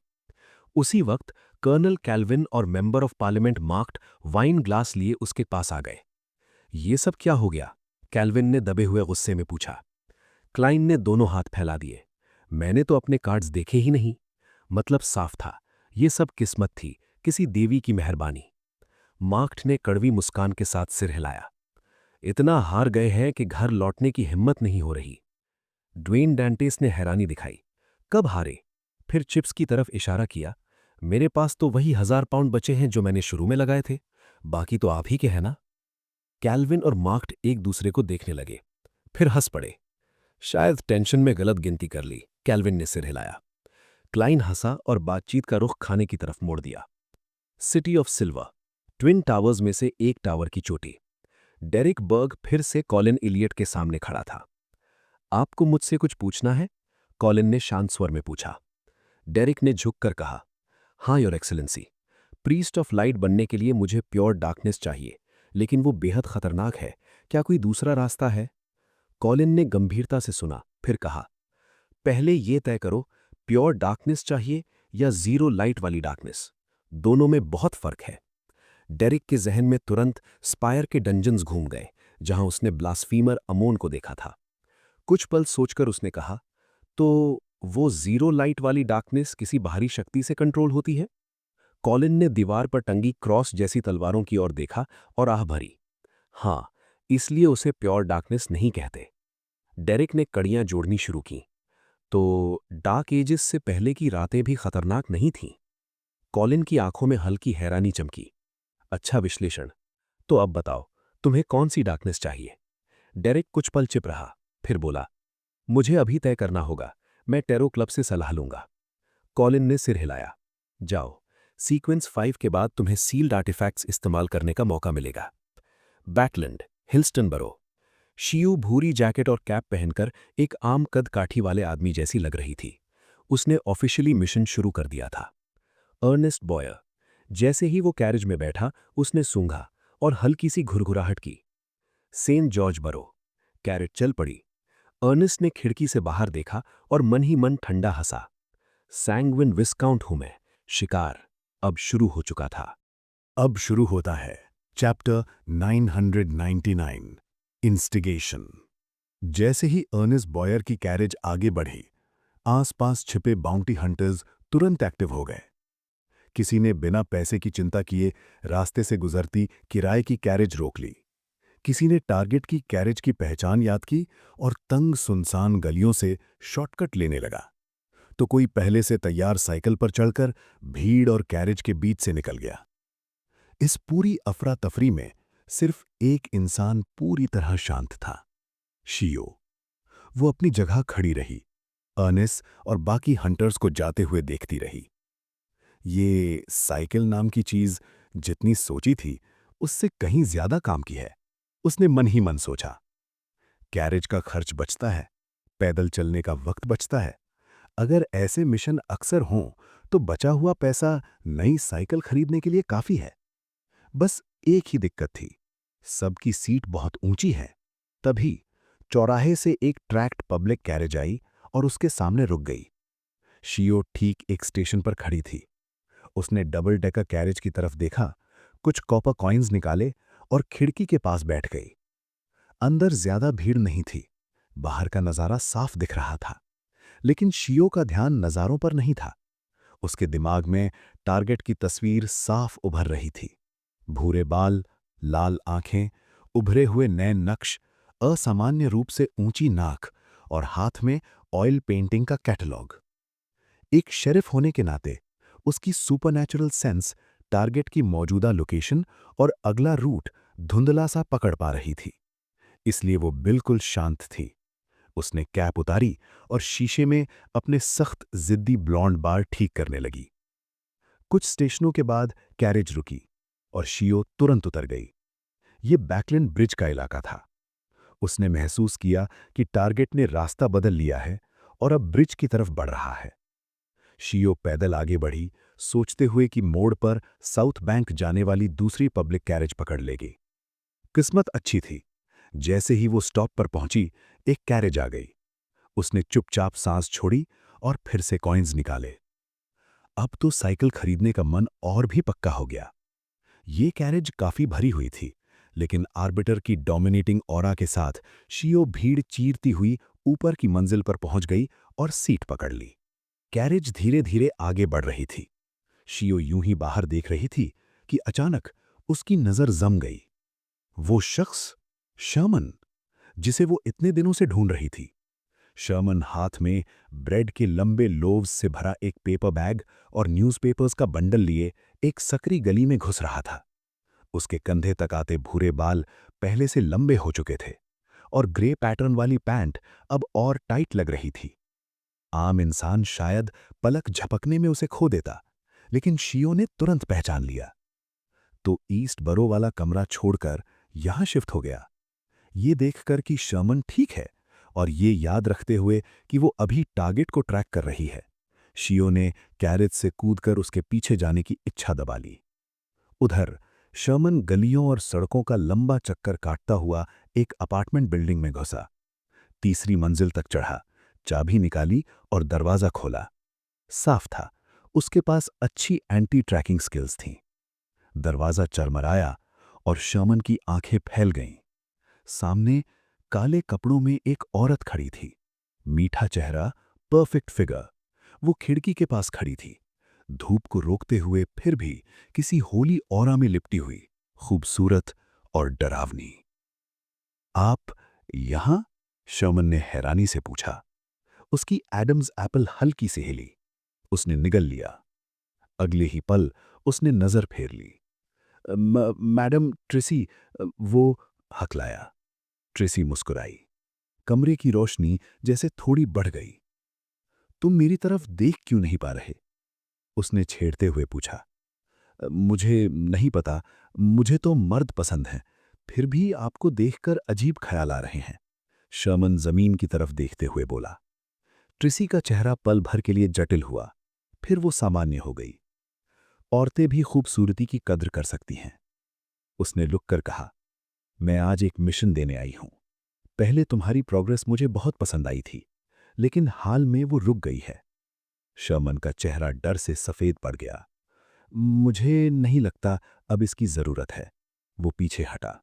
उसी वक्त कर्नल कैल्विन और member of parliament marked wine glass लिए उसके पास आ गए। ये सब क्या हो गया? कैल्विन ने दबे हुए गुस्से में पूछा। क्लाइन ने दोनों हाथ फैला दिए। मैंने तो अपने कार्ड्स देखे ही नहीं। मतलब साफ था, ये सब किस्मत थी, किसी देवी की मेहरबानी। मार्क्ड ने कड़वी मुस्कान के साथ सिर हिलाया। इतना हार गए हैं कि घर लौटने की हिम्मत नहीं हो रही। ड्वेन डैंटेस ने हैरानी दिखाई। कब हारे? फिर चिप्स की तरफ इशारा किया। मेरे पास तो वही 1000 पाउंड बचे हैं जो मैंने शुरू में लगाए थे। बाकी तो आप ही के हैं ना? कैल्विन और मार्क्ड एक दूसरे को देखने लगे, फिर हंस पड़े। शायद टेंशन में गलत गिनती कर ली, कैल्विन ने सिर हिलाया। क्लाइन हंसा और बातचीत का रुख खाने की तरफ मोड़ दिया। City of silver, twin towers में से एक टावर की चोटी। डेरिक बर्ग फिर से कॉलिन इलियट के सामने खड़ा था। आपको मुझसे कुछ पूछना है? कॉलिन ने शांत स्वर में पूछा। डेरिक ने झुककर कहा, हाँ your excellency. Priest of light बनने के लिए मुझे प्योर डार्कनेस चाहिए, लेकिन वो बेहद खतरनाक है। क्या कोई दूसरा रास्ता है? कॉलिन ने गंभीरता से सुना, फिर कहा, पहले ये तय करो, प्योर डार्कनेस चाहिए या जीरो लाइट वाली डार्कनेस? दोनों में बहुत फर्क है। डेरिक के जहन में तुरंत स्पायर के डंजन्स घूम गए, जहां उसने ब्लास्फीमर अमोन को देखा था। कुछ पल सोचकर उसने कहा, तो वो जीरो लाइट वाली डार्कनेस किसी बाहरी शक्ति से कंट्रोल होती है? कॉलिन ने दीवार पर टंगी क्रॉस जैसी तलवारों की ओर देखा और आह भरी। हाँ, इसलिए उसे प्योर डार्कनेस नहीं कहते। डेरिक ने कड़ियां जोड़नी शुरू की। तो डार्क एजेस से पहले की रातें भी खतरनाक नहीं थीं? कॉलिन की आंखों में हल्की हैरानी चमकी। अच्छा विश्लेषण। तो अब बताओ, तुम्हें कौन सी डार्कनेस चाहिए? डेरिक कुछ पल चुप रहा, फिर बोला, मुझे अभी तय करना होगा। मैं टेरो क्लब से सलाह लूंगा। कॉलिन ने सिर हिलाया। जाओ, सीक्वेंस 5 के बाद तुम्हें सील्ड आर्टिफैक्ट्स इस्तेमाल करने का मौका मिलेगा। बैटलैंड, हिल्स्टन बरो। शियू भूरी जैकेट और कैप पहनकर एक आम कद काठी वाले आदमी जैसी लग रही थी। उसने ऑफिशियली मिशन शुरू कर दिया था। Ernest Boyer. जैसे ही वो कैरिज में बैठा, उसने सूंघा और हल्की सी घुरघुराहट की। सेंट जॉर्ज बरो। कैरेट चल पड़ी। अर्नेस्ट ने खिड़की से बाहर देखा और मन ही मन ठंडा हंसा। सैंग्विन विस्काउंट हूं मैं। शिकार अब शुरू हो चुका था। अब शुरू होता है चैप्टर 999, इंस्टिगेशन। जैसे ही अर्नेस्ट बॉयर की कैरेज आगे बढ़ी, आसपास छिपे बाउंटी हंटर्स तुरंत एक्टिव हो गए। किसी ने बिना पैसे की चिंता किए रास्ते से गुजरती किराए की कैरेज रोक ली। किसी ने टारगेट की कैरेज की पहचान याद की और तंग सुनसान गलियों से शॉर्टकट लेने लगा। तो कोई पहले से तैयार साइकिल पर चढ़कर भीड़ और कैरेज के बीच से निकल गया। इस पूरी अफरा तफरी में सिर्फ एक इंसान पूरी तरह शांत था, शियो। वो अपनी जगह खड़ी रही, अर्नेस्ट और बाकी हंटर्स को जाते हुए देखती रही। ये साइकिल नाम की चीज जितनी सोची थी, उससे कहीं ज्यादा काम की है, उसने मन ही मन सोचा। कैरेज का खर्च बचता है, पैदल चलने का वक्त बचता है। अगर ऐसे मिशन अक्सर हों, तो बचा हुआ पैसा नई साइकिल खरीदने के लिए काफी है। बस एक ही दिक्कत थी, सबकी सीट बहुत ऊंची है। तभी चौराहे से एक ट्रैक्ड पब्लिक कैरेज आई और उसके सामने रुक गई। शियो ठीक एक स्टेशन पर खड़ी थी। उसने डबल डेकर कैरेज की तरफ देखा, कुछ कॉपर कॉइन्स निकाले और खिड़की के पास बैठ गई। अंदर ज्यादा भीड़ नहीं थी, बाहर का नजारा साफ दिख रहा था। लेकिन शियो का ध्यान नजारों पर नहीं था। उसके दिमाग में टारगेट की तस्वीर साफ उभर रही थी। भूरे बाल, लाल आंखें, उभरे हुए नए नक्श, असामान्य रूप से ऊंची नाक और हाथ में ऑयल पेंटिंग का कैटलॉग। एक शेरिफ होने के नाते उसकी सुपरनैचुरल सेंस टारगेट की मौजूदा लोकेशन और अगला रूट धुंधला सा पकड़ पा रही थी, इसलिए वो बिल्कुल शांत थी। उसने कैप उतारी और शीशे में अपने सख्त जिद्दी ब्लॉन्ड बाल ठीक करने लगी। कुछ स्टेशनों के बाद कैरेज रुकी और शियो तुरंत उतर गई। ये बैकलैंड ब्रिज का इलाका था। उसने महसूस किया कि टारगेट ने रास्ता बदल लिया है और अब ब्रिज की तरफ बढ़ रहा है। शियो पैदल आगे बढ़ी सोचते हुए कि मोड़ पर साउथ बैंक जाने वाली दूसरी पब्लिक कैरेज पकड़ लेगी। किस्मत अच्छी थी। जैसे ही वो स्टॉप पर पहुंची, एक कैरेज आ गई। उसने चुपचाप सांस छोड़ी और फिर से कॉइन्स निकाले। अब तो साइकिल खरीदने का मन और भी पक्का हो गया। ये कैरेज काफी भरी हुई थी, लेकिन आर्बिटर की डोमिनेटिंग ऑरा के साथ शियो भीड़ चीरती हुई ऊपर की मंजिल पर पहुंच गई और सीट पकड़ ली। कैरेज धीरे धीरे आगे बढ़ रही थी। शियो यूं ही बाहर देख रही थी कि अचानक उसकी नजर जम गई। वो शख्स, शर्मन, जिसे वो इतने दिनों से ढूंढ रही थी। शर्मन हाथ में ब्रेड के लंबे लोव्स से भरा एक पेपर बैग और न्यूज़पेपर्स का बंडल लिए एक सकरी गली में घुस रहा था। उसके कंधे तक आते भूरे बाल पहले से लंबे हो चुके थे और ग्रे पैटर्न वाली पैंट अब और टाइट लग रही थी। आम इंसान शायद पलक झपकने में उसे खो देता, लेकिन शियो ने तुरंत पहचान लिया। तो ईस्ट बरो वाला कमरा छोड़कर यहां शिफ्ट हो गया। ये देखकर कि शर्मन ठीक है और ये याद रखते हुए कि वो अभी टारगेट को ट्रैक कर रही है, शियो ने कैरेज से कूदकर उसके पीछे जाने की इच्छा दबा ली। उधर शर्मन गलियों और सड़कों का लंबा चक्कर काटता हुआ एक अपार्टमेंट बिल्डिंग में घुसा। तीसरी मंजिल तक चढ़ा, चाबी निकाली और दरवाजा खोला। साफ था, उसके पास अच्छी एंटी ट्रैकिंग स्किल्स थीं। दरवाजा चरमराया और शर्मन की आंखें फैल गईं। सामने काले कपड़ों में एक औरत खड़ी थी। मीठा चेहरा, परफेक्ट फिगर। वो खिड़की के पास खड़ी थी, धूप को रोकते हुए फिर भी किसी होली ऑरा में लिपटी हुई, खूबसूरत और डरावनी। आप यहां? शर्मन ने हैरानी से पूछा। उसकी एडम्स एप्पल हल्की से हिली। उसने निगल लिया। अगले ही पल उसने नजर फेर ली। मैडम ट्रिसी, वो हकलाया। ट्रिसी मुस्कुराई। कमरे की रोशनी जैसे थोड़ी बढ़ गई। तुम मेरी तरफ देख क्यों नहीं पा रहे? उसने छेड़ते हुए पूछा। मुझे नहीं पता, मुझे तो मर्द पसंद हैं, फिर भी आपको देखकर अजीब ख्याल आ रहे हैं। शर्मन जमीन की तरफ देखते हुए बोला। ट्रिसी का चेहरा पल भर के लिए जटिल हुआ, फिर वो सामान्य हो गई। औरतें भी खूबसूरती की कद्र कर सकती हैं। उसने लुक कर कहा, मैं आज एक मिशन देने आई हूं। पहले तुम्हारी प्रोग्रेस मुझे बहुत पसंद आई थी, लेकिन हाल में वो रुक गई है। शर्मन का चेहरा डर से सफेद पड़ गया। मुझे नहीं लगता अब इसकी जरूरत है। वो पीछे हटा।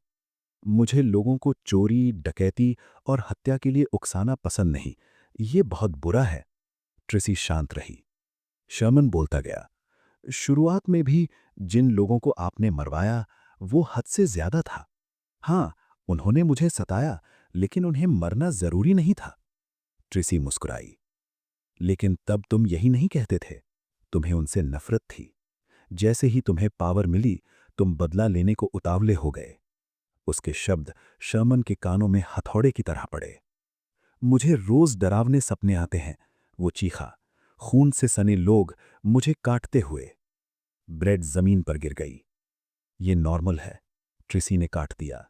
मुझे लोगों को चोरी, डकैती और हत्या के लिए उकसाना पसंद नहीं। ये बहुत बुरा है। ट्रिसी शांत रही। शर्मन बोलता गया, शुरुआत में भी जिन लोगों को आपने मरवाया वो हद से ज्यादा था। हाँ, उन्होंने मुझे सताया, लेकिन उन्हें मरना जरूरी नहीं था। ट्रिसी मुस्कुराई। लेकिन तब तुम यही नहीं कहते थे। तुम्हें उनसे नफरत थी। जैसे ही तुम्हें पावर मिली, तुम बदला लेने को उतावले हो गए। उसके शब्द शर्मन के कानों में हथौड़े की तरह पड़े। मुझे रोज डरावने सपने आते हैं, वो चीखा। खून से सने लोग मुझे काटते हुए। ब्रेड जमीन पर गिर गई। ये नॉर्मल है, ट्रिसी ने काट दिया।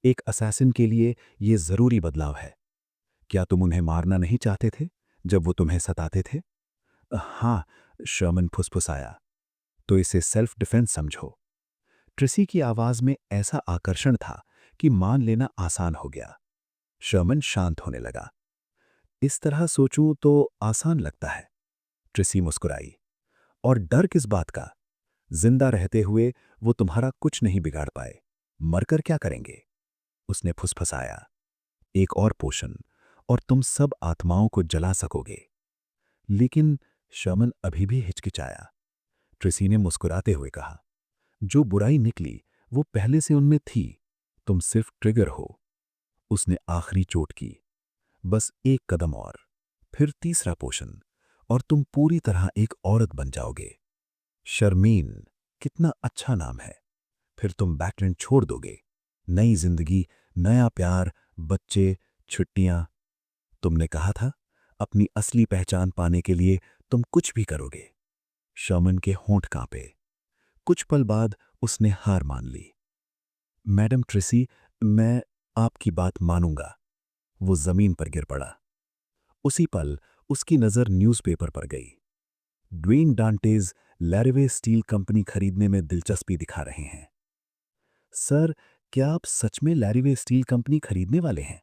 एक असैसिन के लिए ये जरूरी बदलाव है। क्या तुम उन्हें मारना नहीं चाहते थे जब वो तुम्हें सताते थे? हाँ, शर्मन फुसफुसाया। तो इसे सेल्फ डिफेंस समझो। ट्रिसी की आवाज में ऐसा आकर्षण था कि मान लेना आसान हो गया। शर्मन शांत होने लगा। इस तरह सोचूं तो आसान लगता है। ट्रिसी मुस्कुराई। और डर किस बात का? जिंदा रहते हुए वो तुम्हारा कुछ नहीं बिगाड़ पाए, मरकर क्या करेंगे? उसने फुसफुसाया। एक और पोषण, और तुम सब आत्माओं को जला सकोगे। लेकिन शर्मन अभी भी हिचकिचाया। ट्रिसी ने मुस्कुराते हुए कहा, जो बुराई निकली वो पहले से उनमें थी, तुम सिर्फ ट्रिगर हो। उसने आखिरी चोट की। बस एक कदम और, फिर तीसरा पोषण, और तुम पूरी तरह एक औरत बन जाओगे। शर्मीन, कितना अच्छा नाम है। फिर तुम बैकलैंड छोड़ दोगे। नई जिंदगी, नया प्यार, बच्चे, छुट्टियां। तुमने कहा था, अपनी असली पहचान पाने के लिए तुम कुछ भी करोगे। शर्मन के होंठ कांपे। कुछ पल बाद उसने हार मान ली। मैडम ट्रिसी, मैं आपकी बात मानूंगा। वो जमीन पर गिर पड़ा। उसी पल उसकी नजर न्यूज़पेपर पर गई। ड्वेन डांटेज लैरिवे स्टील कंपनी खरीदने में दिलचस्पी दिखा रहे हैं। सर, क्या आप सच में लैरिवे स्टील कंपनी खरीदने वाले हैं?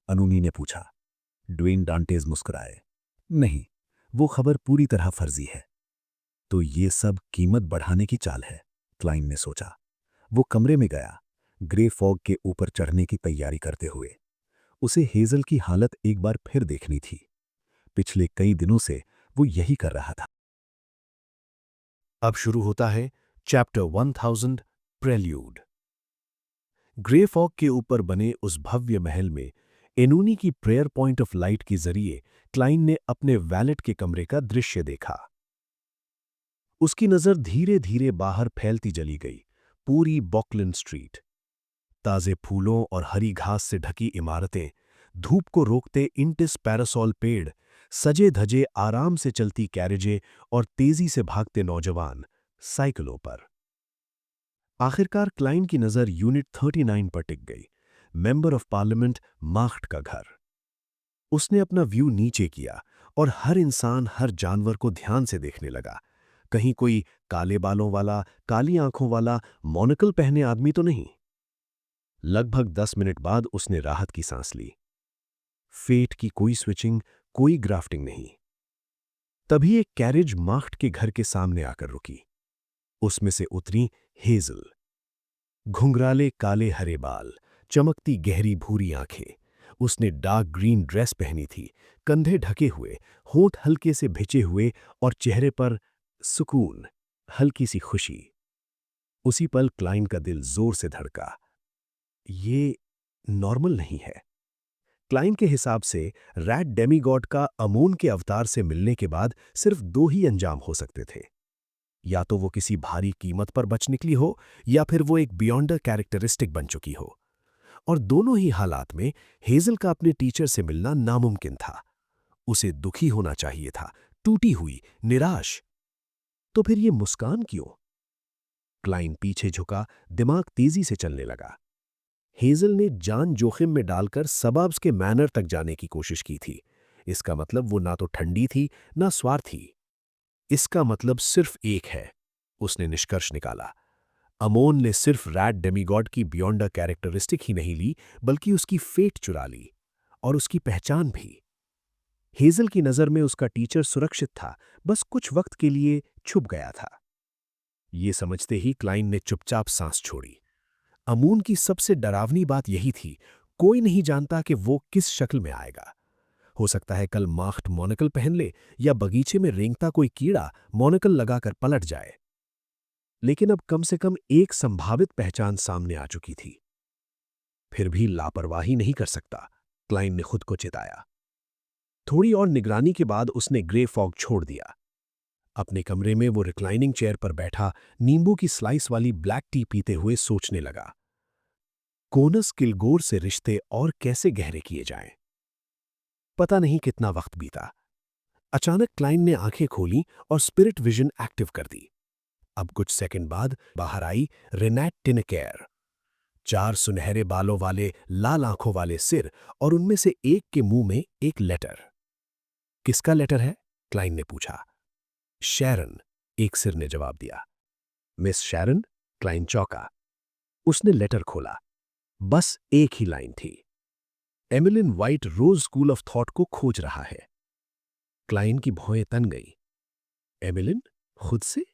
अनुनी ने पूछा। ड्वेन डांटेज मुस्कुराए। नहीं, वो खबर पूरी तरह फर्जी है। तो ये सब कीमत बढ़ाने की चाल है, क्लाइन ने सोचा। वो कमरे में गया, ग्रे फॉग के ऊपर चढ़ने की तैयारी करते हुए। उसे हेजल की हालत एक बार फिर देखनी थी। पिछले कई दिनों से वो यही कर रहा था। अब शुरू होता है चैप्टर 1000 प्रेल्यूड। ग्रे फॉग के ऊपर बने उस भव्य महल में एनूनी की प्रेयर पॉइंट ऑफ लाइट के जरिए क्लाइन ने अपने वैलेट के कमरे का दृश्य देखा। उसकी नजर धीरे धीरे बाहर फैलती चली गई, पूरी बॉकलिन स्ट्रीट। ताजे फूलों और हरी घास से ढकी इमारतें, धूप को रोकते इंटिस पैरासॉल पेड़, सजे धजे आराम से चलती कैरेजें और तेजी से भागते नौजवान साइकिलों पर। आखिरकार क्लाइन की नजर यूनिट 39 पर टिक गई, मेंबर ऑफ पार्लियामेंट माख्ट का घर। उसने अपना व्यू नीचे किया और हर इंसान, हर जानवर को ध्यान से देखने लगा। कहीं कोई काले बालों वाला, काली आंखों वाला, मोनोकल पहने आदमी तो नहीं। लगभग 10 मिनट बाद उसने राहत की सांस ली। फेट की कोई स्विचिंग, कोई ग्राफ्टिंग नहीं। तभी एक कैरेज माख्ट के घर के सामने आकर रुकी। उसमें से उतरी हेजल। घुंघराले काले हरे बाल, चमकती गहरी भूरी आंखें। उसने डार्क ग्रीन ड्रेस पहनी थी, कंधे ढके हुए, होंठ हल्के से भिजे हुए और चेहरे पर सुकून, हल्की सी खुशी। उसी पल क्लाइन का दिल जोर से धड़का। ये नॉर्मल नहीं है। क्लाइन के हिसाब से रैट डेमीगॉड का अमून के अवतार से मिलने के बाद सिर्फ दो ही अंजाम हो सकते थे। या तो वो किसी भारी कीमत पर बच निकली हो, या फिर वो एक बियॉन्डर कैरेक्टरिस्टिक बन चुकी हो। और दोनों ही हालात में हेजल का अपने टीचर से मिलना नामुमकिन था। उसे दुखी होना चाहिए था, टूटी हुई, निराश। तो फिर ये मुस्कान क्यों? क्लाइन पीछे झुका, दिमाग तेजी से चलने लगा। हेजल ने जान जोखिम में डालकर सबाब्स के मैनर तक जाने की कोशिश की थी। इसका मतलब वो ना तो ठंडी थी, ना स्वार्थी। इसका मतलब सिर्फ एक है, उसने निष्कर्ष निकाला। अमोन ने सिर्फ रैट डेमीगॉड की बियॉन्डर कैरेक्टरिस्टिक ही नहीं ली, बल्कि उसकी फेट चुरा ली, और उसकी पहचान भी। हेजल की नजर में उसका टीचर सुरक्षित था, बस कुछ वक्त के लिए छुप गया था। ये समझते ही क्लाइन ने चुपचाप सांस छोड़ी। अमून की सबसे डरावनी बात यही थी, कोई नहीं जानता कि वो किस शक्ल में आएगा। हो सकता है कल माख्ट मोनोकल पहन ले, या बगीचे में रेंगता कोई कीड़ा मोनोकल लगाकर पलट जाए। लेकिन अब कम से कम एक संभावित पहचान सामने आ चुकी थी। फिर भी लापरवाही नहीं कर सकता, क्लाइन ने खुद को चिताया। थोड़ी और निगरानी के बाद उसने ग्रे फॉग छोड़ दिया। अपने कमरे में वो रिक्लाइनिंग चेयर पर बैठा, नींबू की स्लाइस वाली ब्लैक टी पीते हुए सोचने लगा। कोनस किलगोर से रिश्ते और कैसे गहरे किए जाएं? पता नहीं कितना वक्त बीता। अचानक क्लाइन ने आंखें खोली और स्पिरिट विजन एक्टिव कर दी। अब कुछ सेकंड बाद बाहर आई रेनेट टिनेकेयर। 4 सुनहरे बालों वाले, लाल आंखों वाले सिर, और उनमें से एक के मुंह में एक लेटर। किसका लेटर है? क्लाइन ने पूछा। शैरन, एक सिर ने जवाब दिया। Miss Sharon? क्लाइन चौंका। उसने लेटर खोला। बस एक ही लाइन थी। एमिलिन वाइट रोज स्कूल ऑफ थॉट को खोज रहा है। क्लाइन की भौएं तन गई। एमिलिन? खुद से?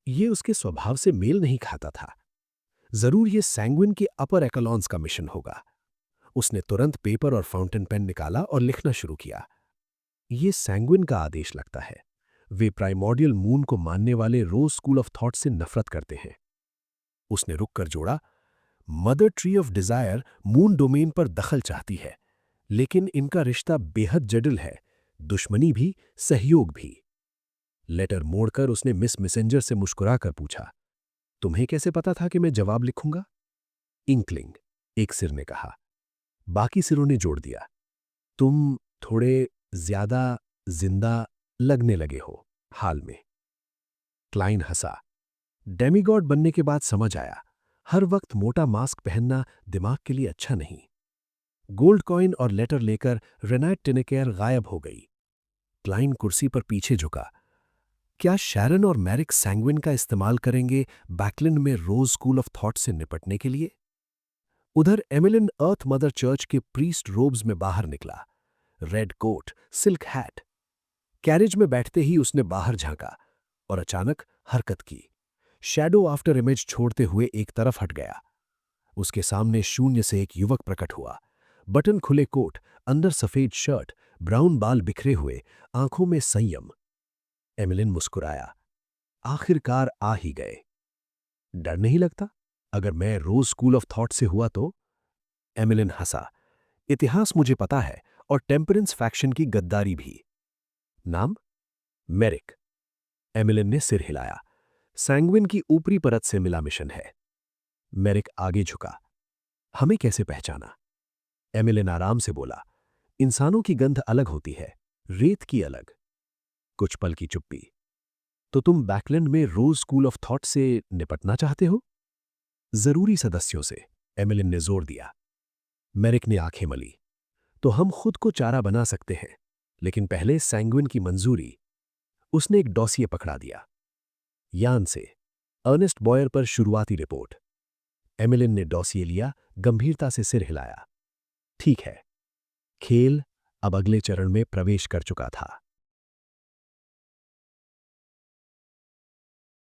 ये उसके स्वभाव से मेल नहीं खाता था। जरूर ये सैंग्विन के अपर एकलॉन्स का मिशन होगा। उसने तुरंत पेपर और फाउंटेन पेन निकाला और लिखना शुरू किया। ये सैंग्विन का आदेश लगता है। वे प्राइमोर्डियल मून को मानने वाले रोज स्कूल ऑफ थॉट से नफरत करते हैं। उसने रुककर जोड़ा, mother tree of desire moon domain पर दखल चाहती है, लेकिन इनका रिश्ता बेहद जटिल है, दुश्मनी भी, सहयोग भी। लेटर मोड़कर उसने मिस मैसेंजर से मुस्कुराकर पूछा, तुम्हें कैसे पता था कि मैं जवाब लिखूंगा? इंकलिंग, एक सिर ने कहा। बाकी सिरों ने जोड़ दिया, तुम थोड़े ज्यादा जिंदा लगने लगे हो हाल में। क्लाइन हंसा। डेमीगॉड बनने के बाद समझ आया, हर वक्त मोटा मास्क पहनना दिमाग के लिए अच्छा नहीं। गोल्ड कॉइन और लेटर लेकर रेनेट टिनेकेयर गायब हो गई। क्लाइन कुर्सी पर पीछे झुका। क्या शैरन और मैरिक सैंग्विन का इस्तेमाल करेंगे बैकलैंड में रोज स्कूल ऑफ थॉट से निपटने के लिए? उधर एमिलिन अर्थ मदर चर्च के प्रीस्ट रोब्स में बाहर निकला। Red coat, silk hat. Carriage में बैठते ही उसने बाहर झांका और अचानक हरकत की। शैडो आफ्टर इमेज छोड़ते हुए एक तरफ हट गया। उसके सामने शून्य से एक युवक प्रकट हुआ। बटन खुले कोट, अंदर सफेद शर्ट, ब्राउन बाल बिखरे हुए, आंखों में संयम। एमिलिन मुस्कुराया। आखिरकार आ ही गए। डर नहीं लगता? अगर मैं रोज स्कूल ऑफ थॉट से हुआ तो? एमिलिन हंसा। इतिहास मुझे पता है और टेम्परेंस फैक्शन की गद्दारी भी। नाम? मेरिक। एमिलिन ने सिर हिलाया। सैंग्विन की ऊपरी परत से मिला मिशन है। मेरिक आगे झुका। हमें कैसे पहचाना? एमिलिन आराम से बोला, इंसानों की गंध अलग होती है, रेत की अलग। कुछ पल की चुप्पी। तो तुम बैकलैंड में रोज स्कूल ऑफ थॉट से निपटना चाहते हो? जरूरी सदस्यों से, एमिलिन ने जोर दिया। मेरिक ने आंखें मली। तो हम खुद को चारा बना सकते हैं, लेकिन पहले सैंग्विन की मंजूरी। उसने एक डॉसिए पकड़ा दिया। यान से, अर्नेस्ट बॉयर पर शुरुआती रिपोर्ट। एमिलिन ने डॉसिए लिया, गंभीरता से सिर हिलाया। ठीक है। खेल अब अगले चरण में प्रवेश कर चुका था।